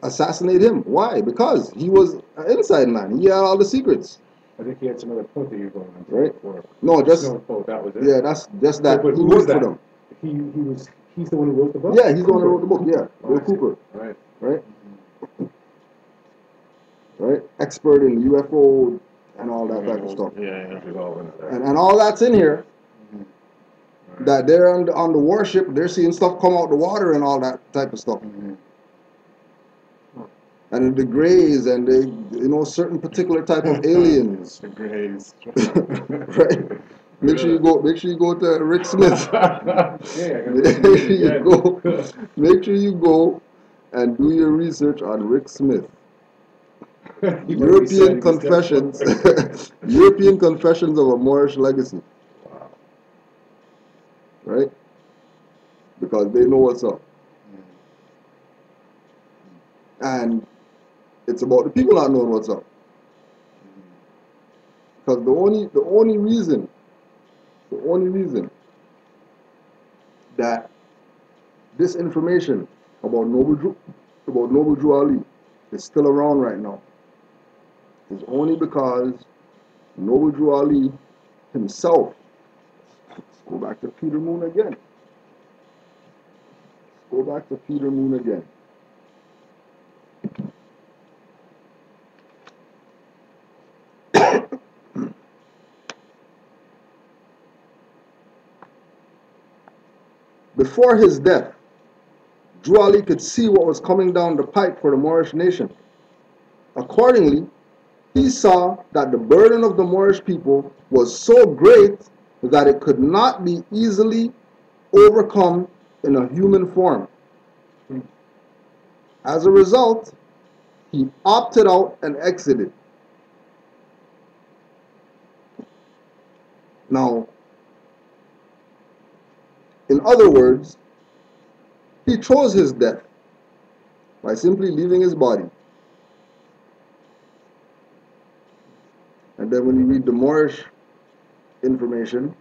Assassinate him. Why? Because he was an inside man. He had all the secrets. I think he had some other point that you're going on. Right. Before. No, just, That was it. yeah, that's just that. But He who was worked for that? them. He's the one who wrote the book? Yeah, he's the one who wrote the book, yeah. Oh, Bill I see. Cooper. Right. Right? Right? Expert in UFO and all that type of stuff. Yeah. Which is all in there. And all that's in here. That they're on the warship, they're seeing stuff come out the water and all that type of stuff. And it degrades and they, certain particular type of aliens. The Grays. Right? Make sure you go to Rick Smith. Make sure you go and do your research on Rick Smith. European Confessions. European Confessions of a Moorish Legacy. Wow. Right? Because they know what's up. And it's about the people not knowing what's up. Because the only reason that this information about Noble Drew Ali is still around right now is only because Noble Drew Ali himself. Let's go back to Peter Moon again. Before his death, Drew Ali could see what was coming down the pipe for the Moorish nation. Accordingly, he saw that the burden of the Moorish people was so great that it could not be easily overcome in a human form. As a result, he opted out and exited. Now, in other words, he chose his death by simply leaving his body. And then when you read the Moorish information,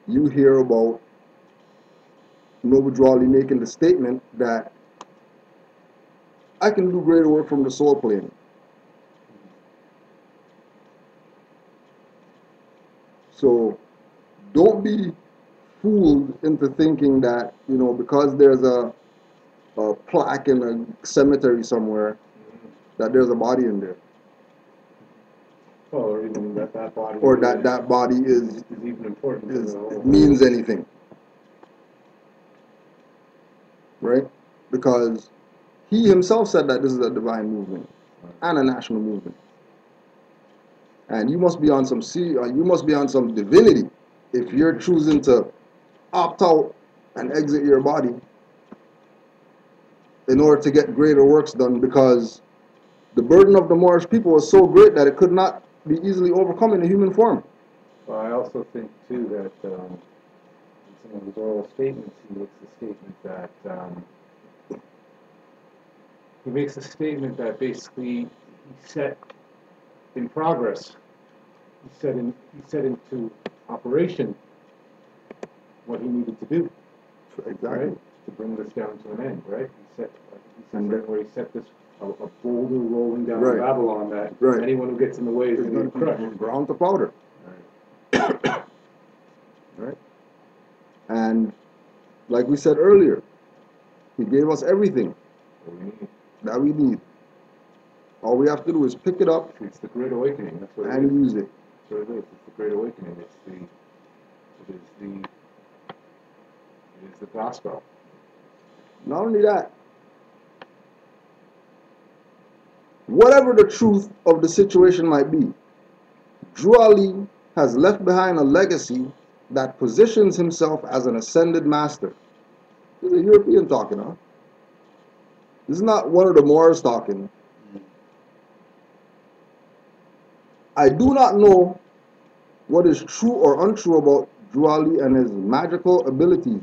you hear about Noble Drew Ali making the statement that I can do greater work from the soul plane. So don't be fooled into thinking that, because there's a plaque in a cemetery somewhere, that there's a body in there. Well, or even that body. Or that body is even important. means anything. Right? Because he himself said that this is a divine movement and a national movement. And you must be on some divinity if you're choosing to opt out and exit your body in order to get greater works done, because the burden of the Moorish people was so great that it could not be easily overcome in a human form. Well, I also think, too, that in some of his oral statements, he makes a statement that basically he set in progress. He set into operation what he needed to do. Exactly. Right? To bring this down to an end, right? He set this a boulder rolling down Babylon that anyone who gets in the way is going to crush. Ground to powder. Right. And like we said earlier, He gave us everything What we need. that we need. All we have to do is pick it up It's the Great Awakening. That's what it and is. use it. That's what it is. It's the Great Awakening. It is the gospel. Not only that, whatever the truth of the situation might be, Drew Ali has left behind a legacy that positions himself as an ascended master. This is a European talking, huh? This is not one of the Moors talking. I do not know what is true or untrue about Drew Ali and his magical abilities.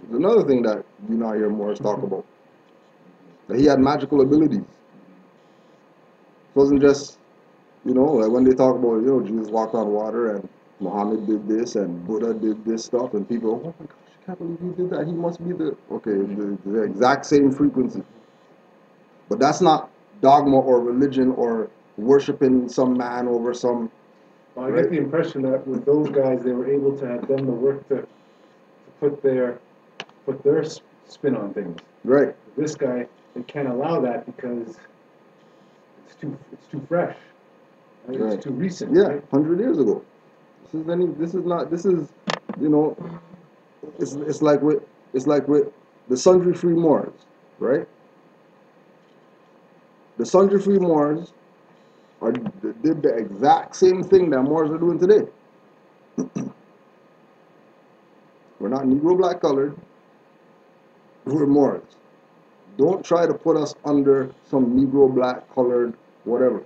There's another thing that you not hear Moors talk about. That he had magical abilities. It wasn't just, like when they talk about, Jesus walked on water and Muhammad did this and Buddha did this stuff and people, oh my gosh, I can't believe he did that. He must be the exact same frequency. But that's not dogma or religion or worshiping some man over some. Well, I get the impression that with those guys, they were able to have done the work to put their spin on things. Right. This guy, they can't allow that because it's too fresh. Right? Right. It's too recent. Yeah, Right? 100 years ago. It's like with the sundry free Moors, right? The sundry free Moors did the exact same thing that Moors are doing today. We're not Negro black colored. We're Moors. Don't try to put us under some Negro black colored whatever.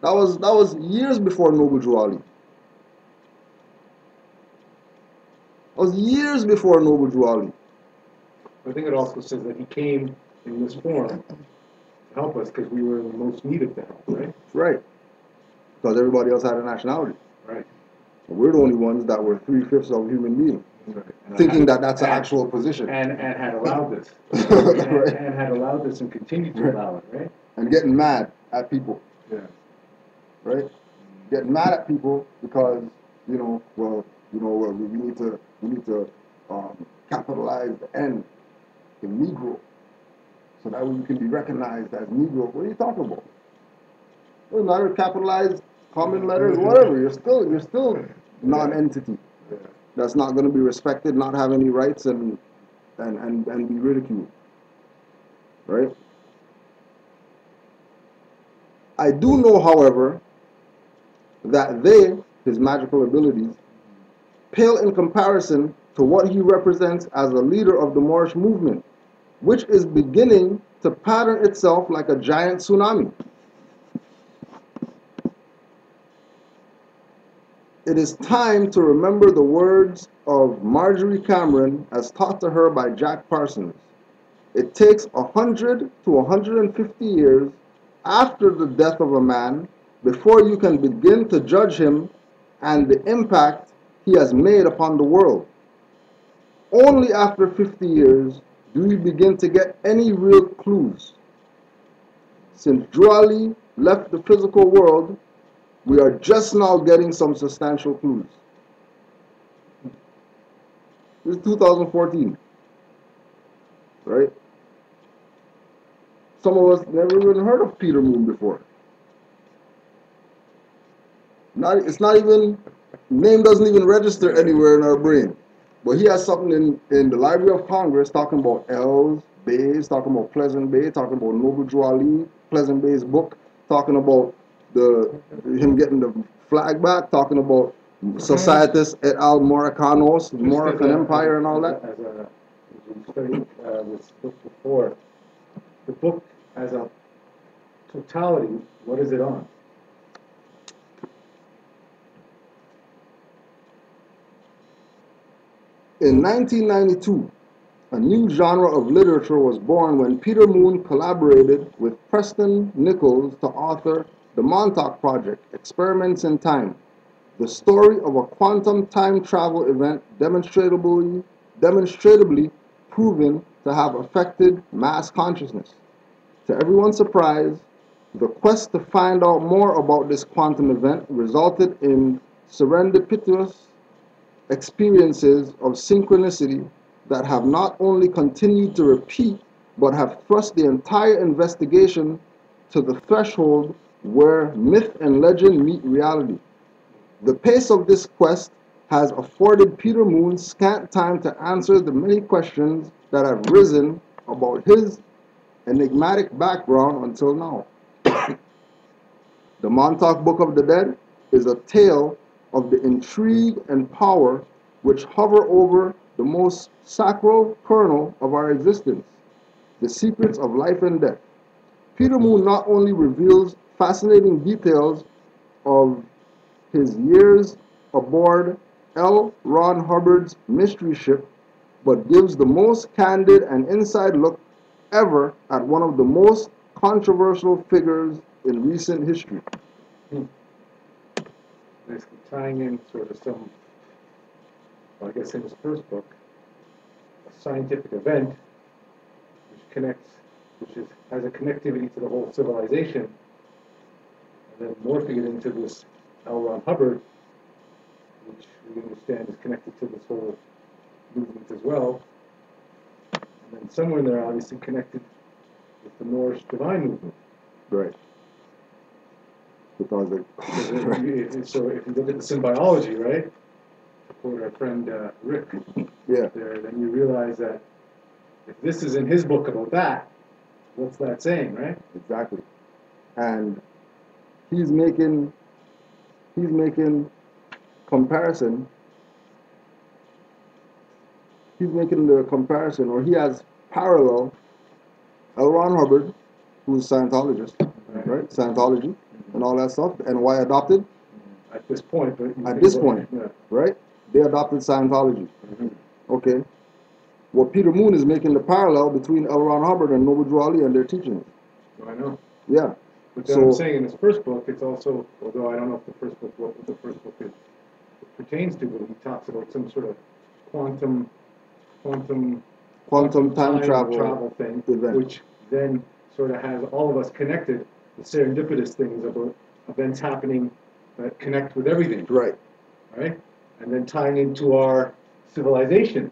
That was years before Noble Drew Ali. That was years before Noble Drew Ali. I think it also says that he came in this form to help us because we were in the most need of the help, right? Right. Because everybody else had a nationality. Right. We're the only ones that were 3/5 of human beings, Right. thinking that that's an actual position. And had allowed this. Right. And had allowed this and continued to allow it, right? And getting mad at people, Yeah. right? Getting mad at people because, we need to capitalize the N in Negro so that we can be recognized as Negro. What are you talking about? It doesn't matter, capitalize, common letters, whatever. You're still non-entity. Yeah. That's not going to be respected, not have any rights, and be ridiculed, right? I do know, however, that his magical abilities, pale in comparison to what he represents as a leader of the Moorish movement, which is beginning to pattern itself like a giant tsunami. It is time to remember the words of Marjorie Cameron as taught to her by Jack Parsons. It takes 100 to 150 years after the death of a man before you can begin to judge him and the impact he has made upon the world. Only after 50 years do you begin to get any real clues. Since Drew Ali left the physical world, we are just now getting some substantial clues. This is 2014, right? Some of us never even heard of Peter Moon before. It's not even, name doesn't even register anywhere in our brain. But he has something in the Library of Congress talking about L's, Bays, talking about Pleasant Bay, talking about Noble Drew Ali, Pleasant Bay's book, talking about him getting the flag back, talking about Societas et al. Moricanos, the Moroccan Empire and all that. As we studied this book before, the book as a totality, what is it on? In 1992, a new genre of literature was born when Peter Moon collaborated with Preston Nichols to author The Montauk Project, Experiments in Time, the story of a quantum time travel event demonstrably proven to have affected mass consciousness. To everyone's surprise, the quest to find out more about this quantum event resulted in serendipitous experiences of synchronicity that have not only continued to repeat, but have thrust the entire investigation to the threshold where myth and legend meet reality. The pace of this quest has afforded Peter Moon scant time to answer the many questions that have risen about his enigmatic background until now. The Montauk Book of the Dead is a tale of the intrigue and power which hover over the most sacral kernel of our existence, the secrets of life and death. Peter Moon not only reveals fascinating details of his years aboard L. Ron Hubbard's mystery ship, but gives the most candid and inside look ever at one of the most controversial figures in recent history. Basically tying in sort of some, well, I guess in his first book, a scientific event which connects, has a connectivity to the whole civilization, and then morphing it into this L. Ron Hubbard, which we understand is connected to this whole movement as well. And then somewhere in there, obviously connected with the Norse divine movement. Right. Because So if you look at the symbiology, right, to quote our friend Rick yeah, there, then you realize that if this is in his book about that, what's that saying, right? exactly. And he's making comparison. He's making the comparison, or he has parallel L. Ron Hubbard, who's a Scientologist, right? Scientology and all that stuff, and why adopted? At this point, but At this point, yeah. right? They adopted Scientology. Okay. Well, Peter Moon is making the parallel between L. Ron Hubbard and Noble Drew Ali and their teachings. I know. Yeah. But then I'm saying in his first book, it's also, although I don't know if the first book, what the first book pertains to, but he talks about some sort of quantum time travel thing, event. which then sort of has all of us connected, the serendipitous things about events happening that connect with everything. Right. Right? And then tying into our civilization.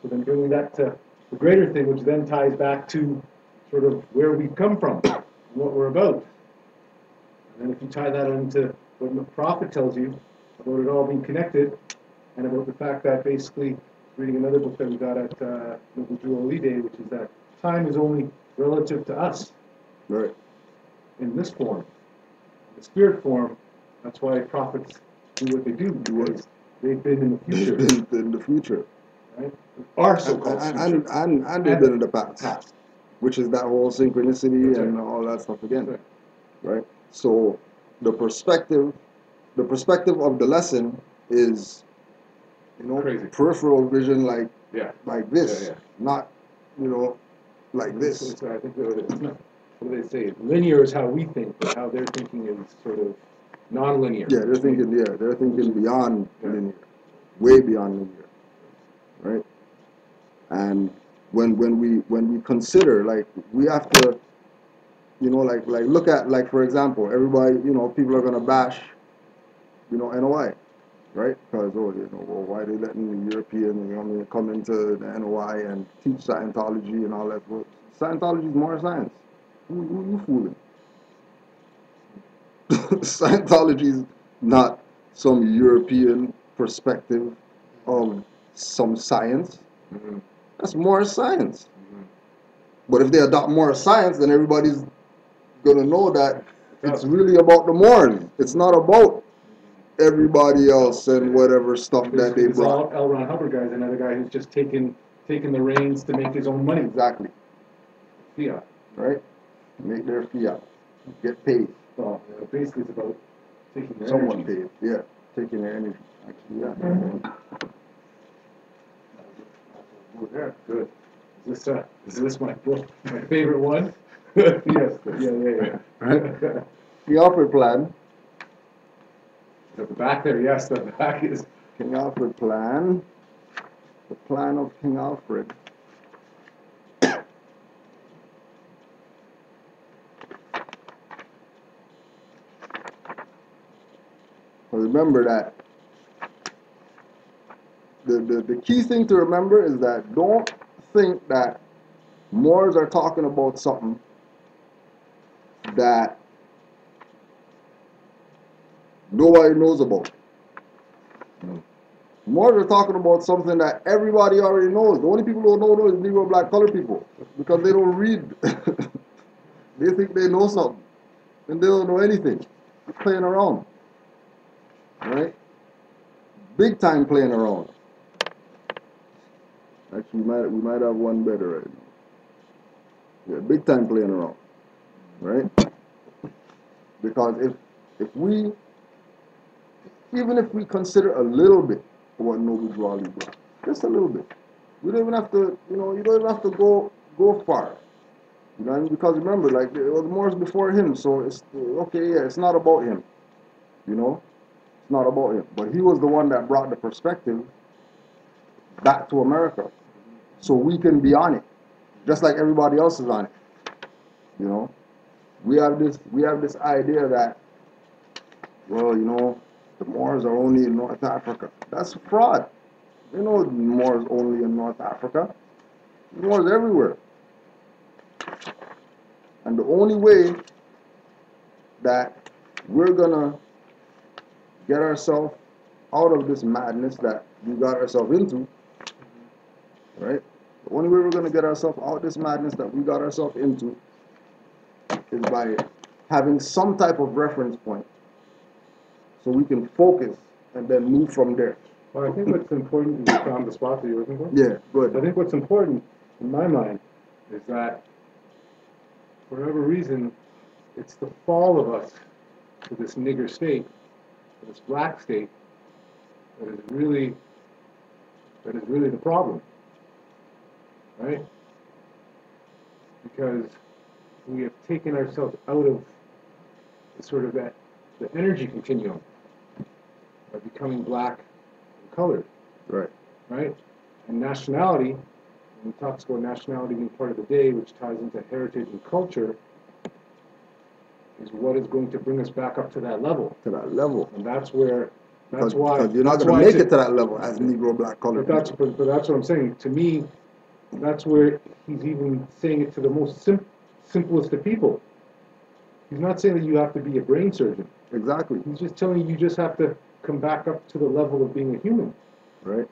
So then bringing that to the greater thing, which then ties back to sort of where we've come from, and what we're about. And then if you tie that into what the prophet tells you about it all being connected, and about the fact that basically, reading another book that we got at Noble Drew Ali Day, which is that time is only relative to us. Right. In this form. In the spirit form, that's why prophets do what they do, because they've been in the future. They've been in the future. Right? Our so-called future. And they've been in the past. Which is that whole synchronicity and all that stuff again. Right? So the perspective of the lesson is, crazy. Peripheral vision like this. Yeah. Not, like this. I think it's not, what do they say? Linear is how we think, but how they're thinking is sort of non-linear. Yeah, they're thinking beyond linear. Way beyond linear. Right? And when we consider, like, we have to, like look at, like, for example, everybody, people are gonna bash, NOI, right? Because well, why they letting the Europeans, come into the NOI and teach Scientology and all that? Well, Scientology is more science. Who you fooling? Scientology is not some European perspective of some science. Mm-hmm. That's more science. But if they adopt more science, then everybody's gonna know that it's really about the Moors. It's not about everybody else and whatever stuff that they brought. L. Ron Hubbard guy is another guy who's just taking the reins to make his own money. Exactly. Fiat. Right? Make their fiat. Get paid. Well, basically it's about taking their Someone energy. paid. Yeah. Taking their energy. Actually, yeah. Yeah, good. Is this my favorite one? Yes. Yeah. Right? The Alfred plan. At the back there, yes, the back is. King Alfred plan. The plan of King Alfred. Remember that the key thing to remember is that don't think that Moors are talking about something that nobody knows about. Moors are talking about something that everybody already knows. The only people who don't know is Negro, black, colored people because they don't read. They think they know something, and they don't know anything. They're playing around, right? Big time playing around. Actually, we might have one better right now. Yeah, big time playing around, right? Because if we, even if we consider a little bit of what Noble Drew Ali brought, just a little bit, we don't even have to, you don't even have to go far. You know what I mean? Because remember, like, it was Moors before him, so it's okay. Yeah, it's not about him. It's not about him. But he was the one that brought the perspective back to America, so we can be on it, just like everybody else is on it. We have this idea that, well, the Moors are only in North Africa. That's fraud. The Moors only in North Africa. The Moors everywhere. And the only way that we're gonna get ourselves out of this madness that we got ourselves into, right? The only way we're gonna get ourselves out of this madness that we got ourselves into is by having some type of reference point, so we can focus and then move from there. Well, I think what's important is on the spot that you're looking for. Yeah, good. I think what's important in my mind is that, for whatever reason, it's the fall of us to this nigger state, to this black state, that is really the problem, right? Because we have taken ourselves out of sort of the energy continuum of becoming black and colored, Right. right? And nationality, when we talk about nationality being part of the day, which ties into heritage and culture, is what is going to bring us back up to that level. To that level. And that's why Because you're not going to make it to that level as Negro, black, colored people. But that's what I'm saying. To me, that's where he's even saying it to the most simplest of people. He's not saying that you have to be a brain surgeon. Exactly. He's just telling you just have to come back up to the level of being a human. Right.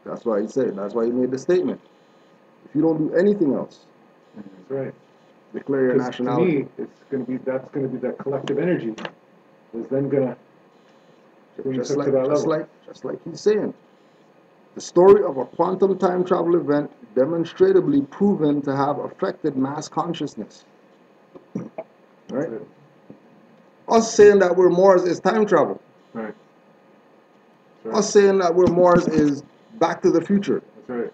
That's why he said. That's why he made the statement. If you don't do anything else, That's right. declare your nationality. To me, that's going to be that collective energy is then going to bring us up to that level. Just like he's saying. The story of a quantum time travel event demonstrably proven to have affected mass consciousness. Right? Us saying that we're Moors is time travel. Right. Us saying that we're Moors is Back to the Future. That's right.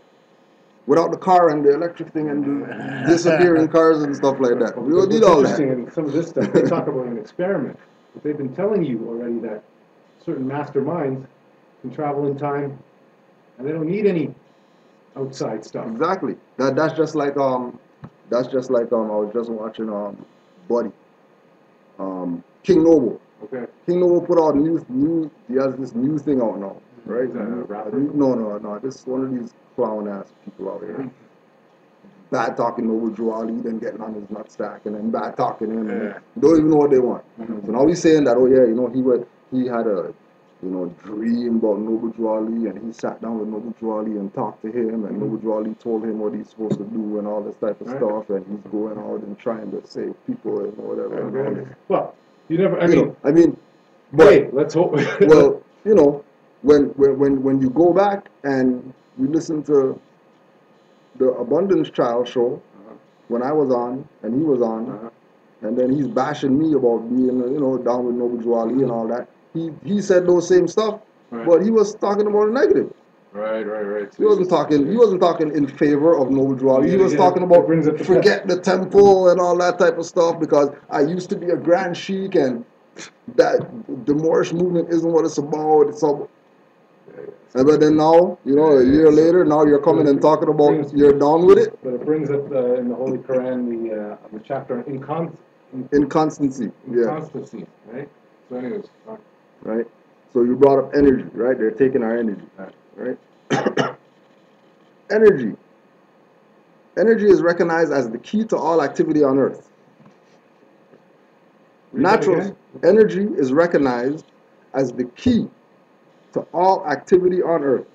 Without the car and the electric thing and the disappearing cars and stuff like that. We don't need What's all interesting that. in some of this stuff, they talk about an experiment. But they've been telling you already that certain masterminds can travel in time and they don't need any outside stuff. Exactly. That's just like I was just watching Buddy. King Noble. Okay. King Noble put out he has this new thing out now, right? Is that a rapper? No. This is one of these clown ass people out here. Bad talking Noble Drew Ali, then getting on his nutsack, and then bad talking him, and don't even know what they want. So now he's saying that, he had a dream about Noble Drew Ali, and he sat down with Noble Drew Ali and talked to him, and Noble Drew Ali told him what he's supposed to do and all this type of stuff, and he's going out and trying to save people and whatever. And all this. Well, you never. But hey, let's hope. well, when you go back and you listen to the Abundance Child show when I was on and he was on, and then he's bashing me about being down with Noble Drew Ali and all that. He said those same stuff, but he was talking about a negative. Right. He wasn't talking in favor of Noble Drew Ali. He was talking about forget the temple and all that type of stuff because I used to be a grand sheik and that the Moorish movement isn't what it's about. It's all, but then now, a year later, now you're coming and talking about you're down with it. But it brings up in the Holy Quran the chapter on inconstancy. Inconstancy, right? So anyways. Right. So you brought up energy, right? They're taking our energy, right? Energy. Energy is recognized as the key to all activity on Earth. Read that Natural again? energy is recognized as the key to all activity on Earth.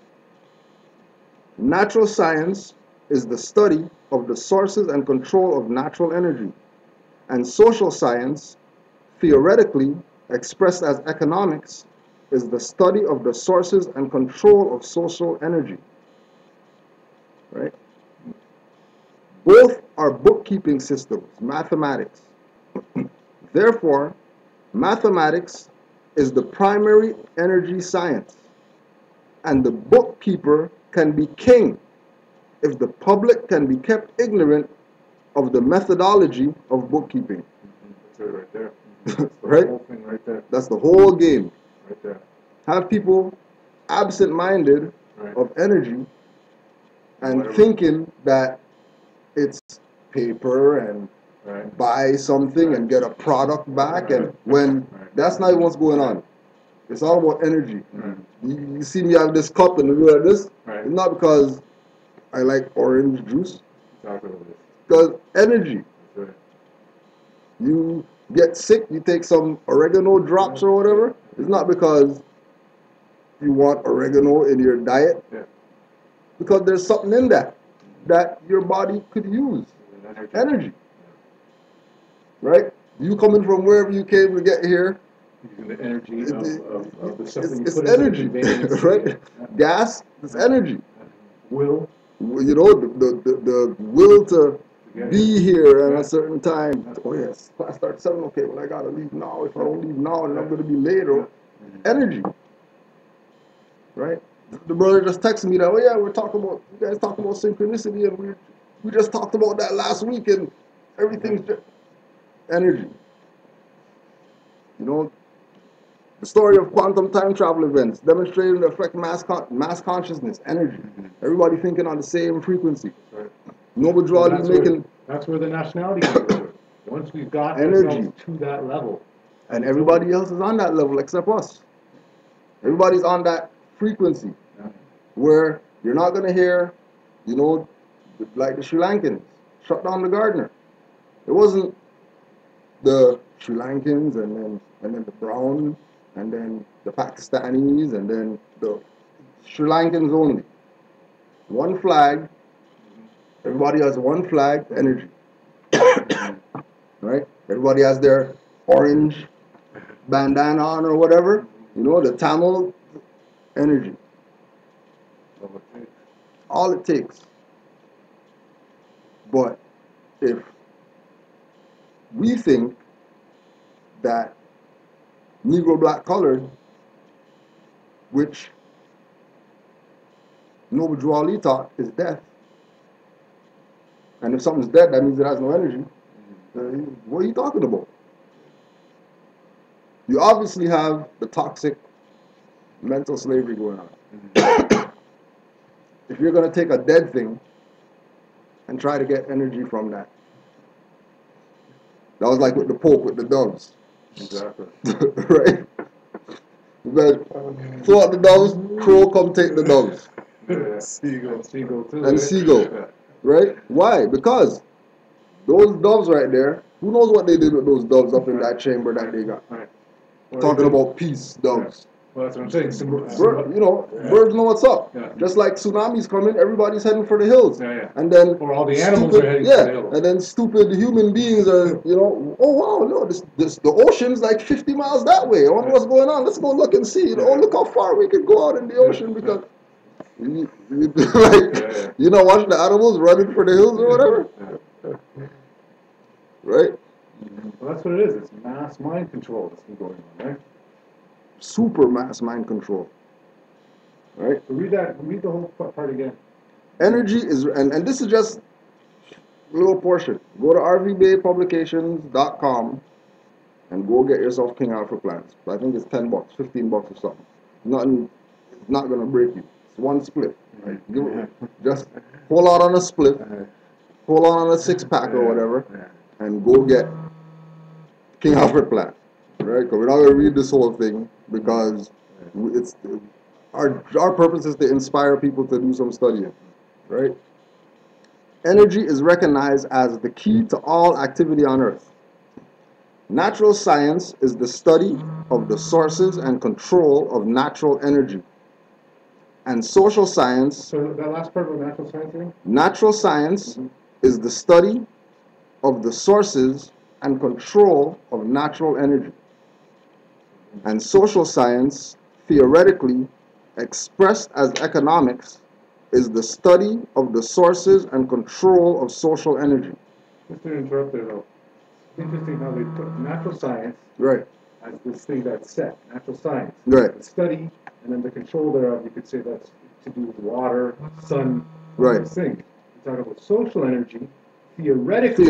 Natural science is the study of the sources and control of natural energy. And social science, theoretically expressed as economics, is the study of the sources and control of social energy. Right? Both are bookkeeping systems, mathematics. Therefore, mathematics is the primary energy science, and the bookkeeper can be king if the public can be kept ignorant of the methodology of bookkeeping. That's it right there. That's the Right? whole thing right there. That's the whole game. Right there. Have people absent-minded Right. of energy and Whatever. thinking that it's paper and Right. buy something and get a product back, and when that's not even what's going on. It's all about energy. Right. You see me have this cup and do like this. Right. It's not because I like orange juice. Exactly what it is. Because energy. That's right. You get sick, you take some oregano drops or whatever. It's not because you want oregano in your diet. Yeah. Because there's something in that your body could use. Energy. Right? You coming from wherever you came to get here. Using the energy of the stuff that you It's put into energy, the conveyance. right? Yeah. Gas is energy. Will. You know, the will to Yeah. be here at Yeah. a certain time. Oh yes, class starts 7. Okay, well I gotta leave now. If I don't leave now, then I'm gonna be late. Or energy, right? The brother just texted me that. Oh yeah, we're talking about you guys talking about synchronicity, and we just talked about that last week, and everything's just energy. You know, the story of quantum time travel events demonstrating the effect mass consciousness, energy. Everybody thinking on the same frequency. Right. Noble Well, Drawley making, that's where the nationality comes into it. Once we've got Energy. ourselves to that level. and everybody else is on that level except us. Everybody's on that frequency Yeah. where you're not gonna hear, you know, like the Sri Lankans shut down the gardener. It wasn't the Sri Lankans and then the brown and then the Pakistanis and then the Sri Lankans only. One flag. Everybody has one flag, energy. Right? Everybody has their orange bandana on or whatever. You know, the Tamil energy. All it takes. But if we think that Negro black colored, which Noble Drew Ali taught is death, and if something's dead, that means it has no energy. What are you talking about? You obviously have the toxic mental slavery going on. If you're going to take a dead thing and try to get energy from that. That was like with the Pope, with the doves. Exactly. Right? But throw out the doves, crow come take the doves. Seagull. Seagull too. And right? seagull. Yeah. Right? Why? Because those doves right there, who knows what they did with those doves up in that chamber that they got? Right. Talking about peace, doves. Well, that's what I'm saying. Birds know what's up. Yeah. Just like tsunamis coming, everybody's heading for the hills. Yeah, yeah. And then Or all the animals are heading for the hills. and then stupid human beings are, oh wow, no, the ocean's like 50 miles that way. I wonder what's going on. Let's go look and see. Oh, look how far we can go out in the ocean because you know, watch the animals running for the hills or whatever. Right? Well, that's what it is. It's mass mind control that's been going on, right? Super mass mind control. Right? So read the whole part again. Energy is, and this is just a little portion. Go to rvbaypublications.com and go get yourself King Alpha plants. I think it's $10, $15 or something. It's not gonna break you. It's one split. Right? Just pull out on a split, pull out on a 6-pack or whatever, and go get King Alfred plant. Right? Because we're not gonna read this whole thing because our purpose is to inspire people to do some studying, right? Energy is recognized as the key to all activity on Earth. Natural science is the study of the sources and control of natural energy. And social science, So that last part about natural science thing? natural science is the study of the sources and control of natural energy. And social science, theoretically expressed as economics, is the study of the sources and control of social energy. Just to interrupt there though, it's interesting how they put natural science Right, as this thing that's set, natural science. right, The study, and then the control thereof, you could say that's to do with water, sun, right. these things. You talk about social energy, theoretically,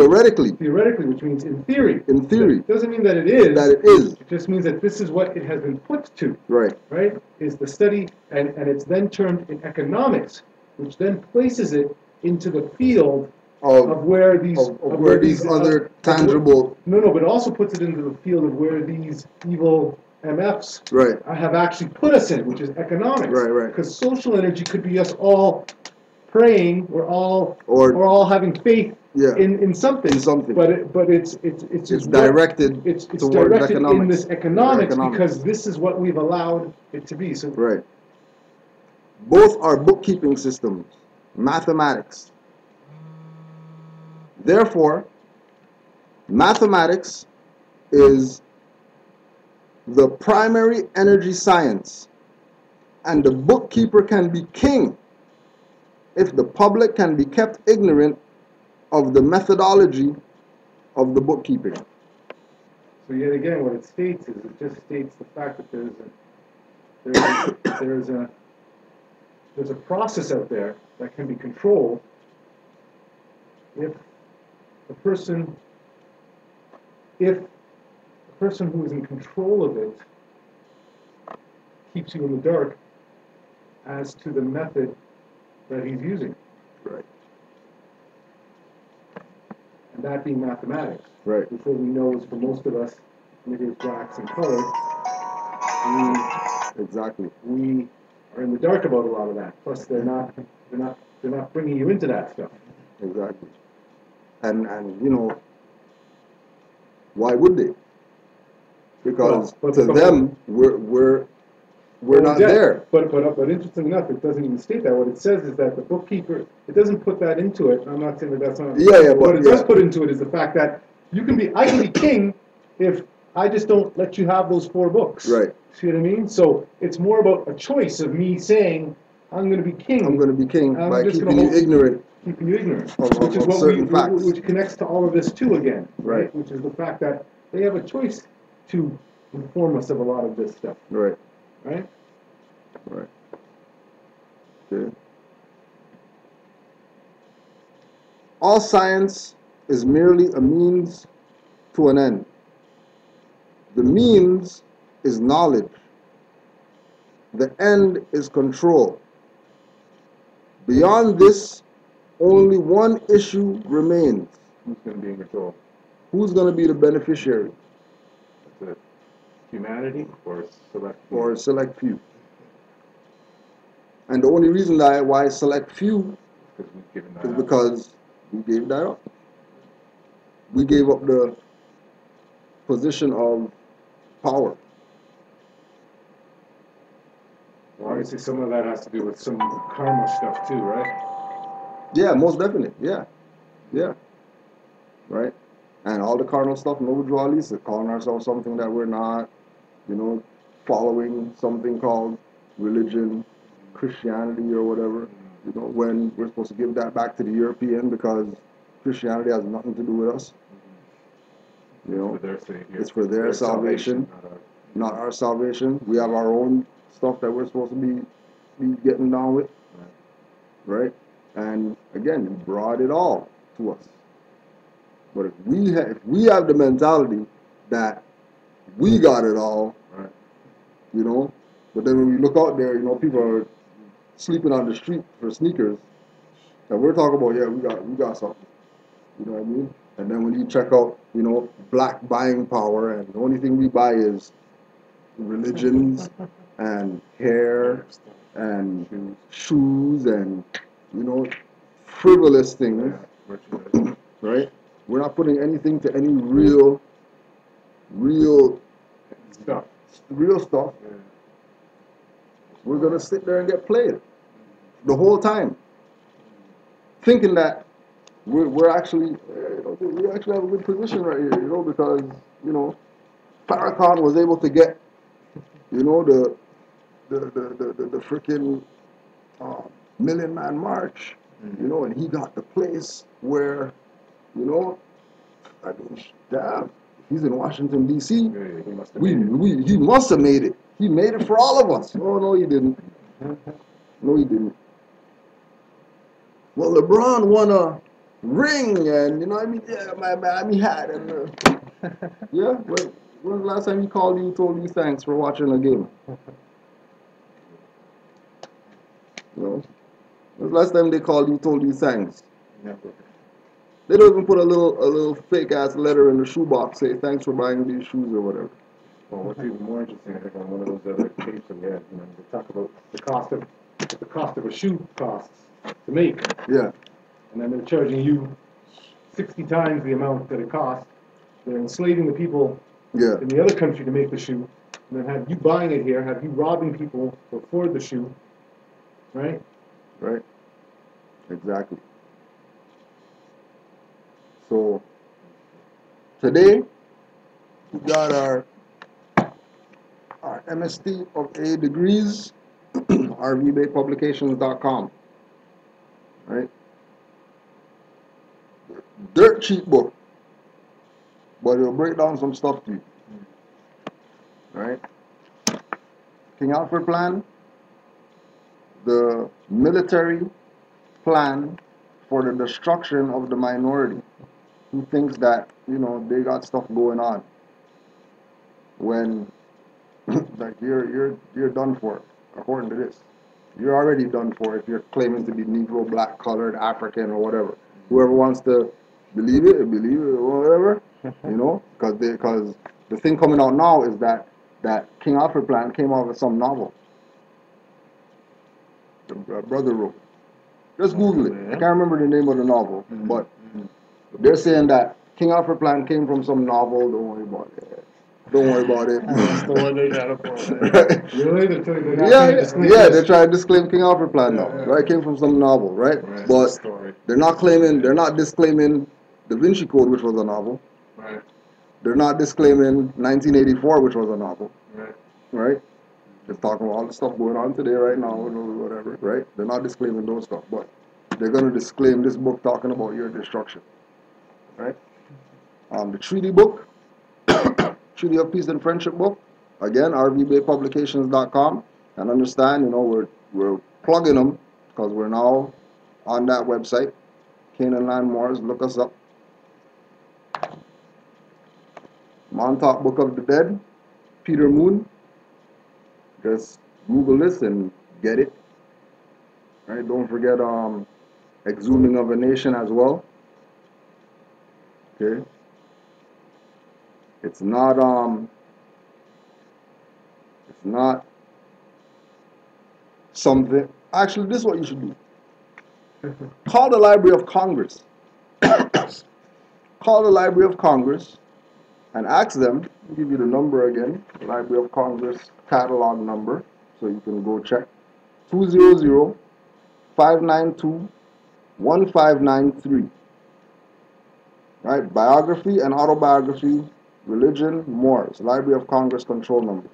Theoretically, which means in theory. in theory, It doesn't mean that it is. that it is. It just means that this is what it has been put to, Right, right? Is the study, and it's then termed in economics, which then places it into the field of where these of where these other tangible, no, but it also puts it into the field of where these evil MFs right, have actually put us in, which is economics. Right. Because social energy could be us all praying, we're all having faith yeah, in something. in something. But it's It's directed it's towards directed economics. in this economics Economics. because this is what we've allowed it to be. So Right. Both are bookkeeping systems, mathematics. Therefore, mathematics is the primary energy science, and the bookkeeper can be king if the public can be kept ignorant of the methodology of the bookkeeping. So yet again, what it states is it just states the fact that there's a process out there that can be controlled if the person who is in control of it keeps you in the dark as to the method that he's using. Right. And that being mathematics. Right. Which what we know is for most of us, niggas, blacks, and colored, Exactly. we are in the dark about a lot of that. Plus, they're not bringing you into that stuff. Exactly. And you know, why would they? Because to them, we're not there. But interesting enough, it doesn't even state that. What it says is that the bookkeeper, it doesn't put that into it. I'm not saying that that's not. Yeah, what it does put into it is the fact that I can be king if I just don't let you have those 4 books. Right. See what I mean? So it's more about a choice of me saying, I'm going to be king. I'm going to be king by keeping you ignorant. Keeping you ignorant. Which is what which connects to all of this too again. Right. Which is the fact that they have a choice to inform us of a lot of this stuff. Right. Right? Right. Okay. All science is merely a means to an end. The means is knowledge. The end is control. Beyond this, only one issue remains. Who's going to be in control? Who's going to be the beneficiary? That's it. Humanity or select few? Or select few. And the only reason why select few is because we gave that up. We gave up the position of power. Well, obviously some of that has to do with some karma stuff too, right? Yeah, most definitely. Yeah. Yeah. Right? And all the carnal stuff, no dualities, calling ourselves something that we're not, you know, following something called religion, Christianity or whatever, you know, when we're supposed to give that back to the European because Christianity has nothing to do with us. You know, it's for their salvation, not our salvation. We have our own stuff that we're supposed to be getting down with, right? And again, you brought it all to us. But if we have the mentality that we got it all, right, you know, but then when we look out there, you know, people are sleeping on the street for sneakers, and we're talking about, yeah, we got something. You know what I mean? And then when you check out, you know, black buying power, and the only thing we buy is religions, and hair and shoes and, you know, frivolous things, right? We're not putting anything to any real Stuff. stuff. We're gonna sit there and get played the whole time, thinking that we're actually, we actually have a good position right here, you know, because, you know, Farrakhan was able to get, you know, the freaking Million Man March, you know, and he got the place where, you know, I mean, damn, he's in Washington D.C. Yeah, he must have made it. He must have made it. He made it for all of us. Oh no, he didn't. No, he didn't. Well, LeBron won a ring, and you know, I mean, yeah, my Miami hat, and yeah. When was the last time he called you, told you thanks for watching a game? You know, when was the last time they called you, told you thanks? Never. They don't even put a little fake ass letter in the shoebox, say thanks for buying these shoes or whatever. Well, what's even more interesting, I think, on one of those other tapes that we had, you know, they talk about the cost of a shoe costs to make, Yeah, and then they're charging you 60 times the amount that it costs. They're enslaving the people yeah, in the other country to make the shoe, and then have you buying it here, have you robbing people to afford the shoe, right? right, exactly. So today we got our MST of A degrees, rvbakepublications.com, right? Dirt cheap book, but it'll break down some stuff to you, right? King Alfred Plan, the military plan for the destruction of the minority who thinks that, you know, they got stuff going on when like you're done for, according to this. You're already done for if you're claiming to be Negro, black, colored, African, or whatever. Whoever wants to believe it or whatever, you know, because the thing coming out now is that King Alfred Plan came out with some novel. The brother wrote. Just Google it. I can't remember the name of the novel, but they're saying that King Alfred Plan came from some novel. Don't worry about it. Don't worry about it. That's the one they got up on. Right? Really? They're Yeah, they're trying to disclaim King Alfred Plan now, Yeah. right? It came from some novel, right? Right, But story. they're not disclaiming Da Vinci Code, which was a novel. Right, They're not disclaiming 1984, which was a novel, right. right? Just talking about all the stuff going on today, right now, or whatever, right? They're not disclaiming those stuff, but they're going to disclaim this book talking about your destruction, right? The treaty book, Treaty of Peace and Friendship book, again, rvbaypublications.com, and understand, you know, we're plugging them because we're now on that website, Canaanland Moors, look us up. Montauk Book of the Dead, Peter Moon, just Google this and get it, right? Don't forget Exhuming of a Nation as well, okay? It's not something. Actually, this is what you should do. Call the Library of Congress. Call the Library of Congress and ask them. I'll give you the number again. Library of Congress catalog number, so you can go check. 200-592-1593. Right? Biography and autobiography, religion, Moors. Library of Congress control number.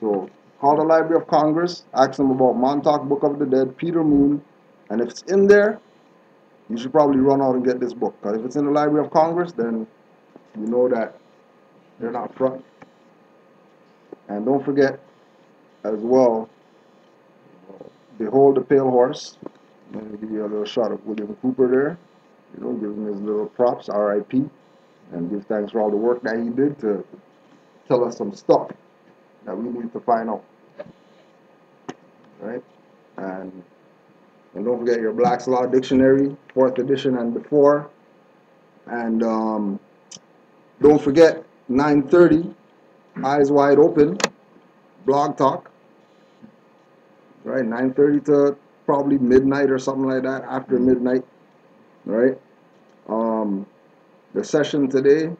So call the Library of Congress, ask them about Montauk Book of the Dead, Peter Moon, and if it's in there, you should probably run out and get this book. Because if it's in the Library of Congress, then you know that they're not front. And don't forget, as well, Behold the Pale Horse. I'm going to give you a little shot of William Cooper there. You know, give him his little props, R.I.P. And give thanks for all the work that he did to tell us some stuff that we need to find out. Right? And don't forget your Black's Law Dictionary, 4th edition and before. And don't forget, 9:30, Eyes Wide Open, Blog Talk, right? 9:30 to probably midnight or something like that, after midnight, right? The session today,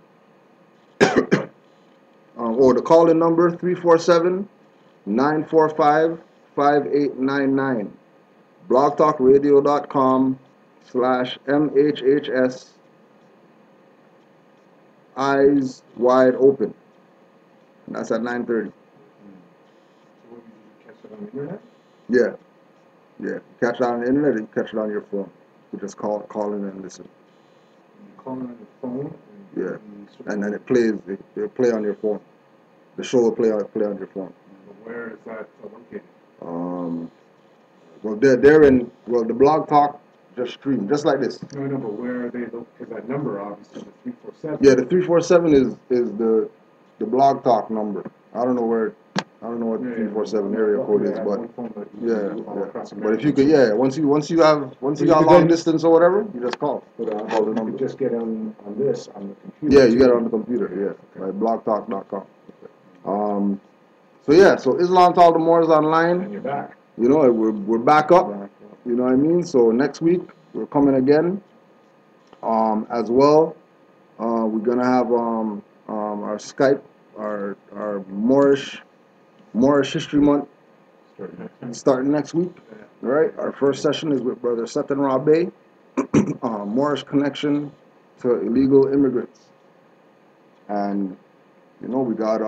or the call-in number, 347-945-5899. blogtalkradio.com/MHHS eyes wide open. And that's at 9:30. So what, you catch it on the internet? Yeah. Yeah. Catch it on the internet or you catch it on your phone. You just call in and listen. You call it on your phone? Yeah. you sort of- And then it plays, it'll play on your phone. The show will play on your phone. But where is that located? Well, they're in, well, the blog talk just stream, just like this. No, I know, but where are they, because that number, obviously, the 347. Yeah, the 347 is the blog talk number. I don't know what the 347 area code is, but yeah. But if you could, once you got long distance or whatever, you just call. But Call the you number. could just get on this, on the computer. Yeah, you get it too. on the computer, by blogtalk.com. So Islam to all the Moors online. And you're back. You know, we're back up. You know what I mean? So next week we're coming again. As well, we're gonna have our Skype, our Moorish History Month starting next week. All right. Our first session is with Brother Setan Rabe, Moorish connection to illegal immigrants, and you know we got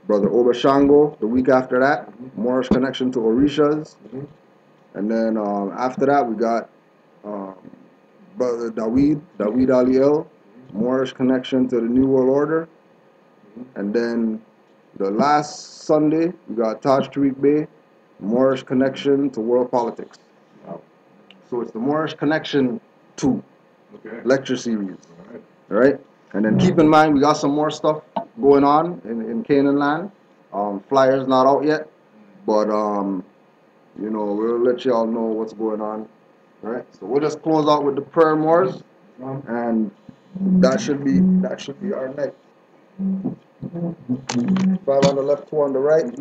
Brother Obashango the week after that, Moorish connection to Orishas. And then after that, we got Brother Daweed Aliel, Moorish connection to the New World Order. And then the last Sunday, we got Taj Tariq Bey, Moorish connection to world politics. Wow. So it's the Moorish Connection 2 lecture series. All right? And then keep in mind, we got some more stuff going on in Canaanland. Flyers not out yet, but you know, we'll let y'all know what's going on. All right, so we'll just close out with the prayer Moors, and that should be our night. 5 on the left, 2 on the right.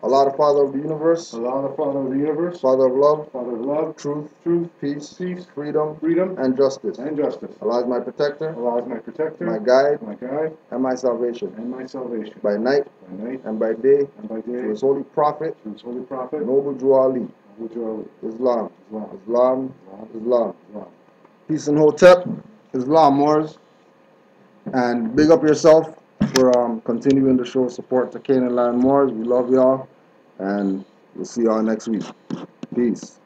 Allah, the Father of the universe. Allah, the Father of the universe. Father of love. Father of love. Truth. Peace. Freedom. And justice. Allah is my protector. Allah is my protector. My guide. And my And salvation. my salvation. By night. And by day. through His holy prophet. Noble Jew Ali. Islam. Peace and Hotep. Islam, Moors. And big up yourself for continuing to show support to Canaanland Moors. We love y'all, and we'll see y'all next week. Peace.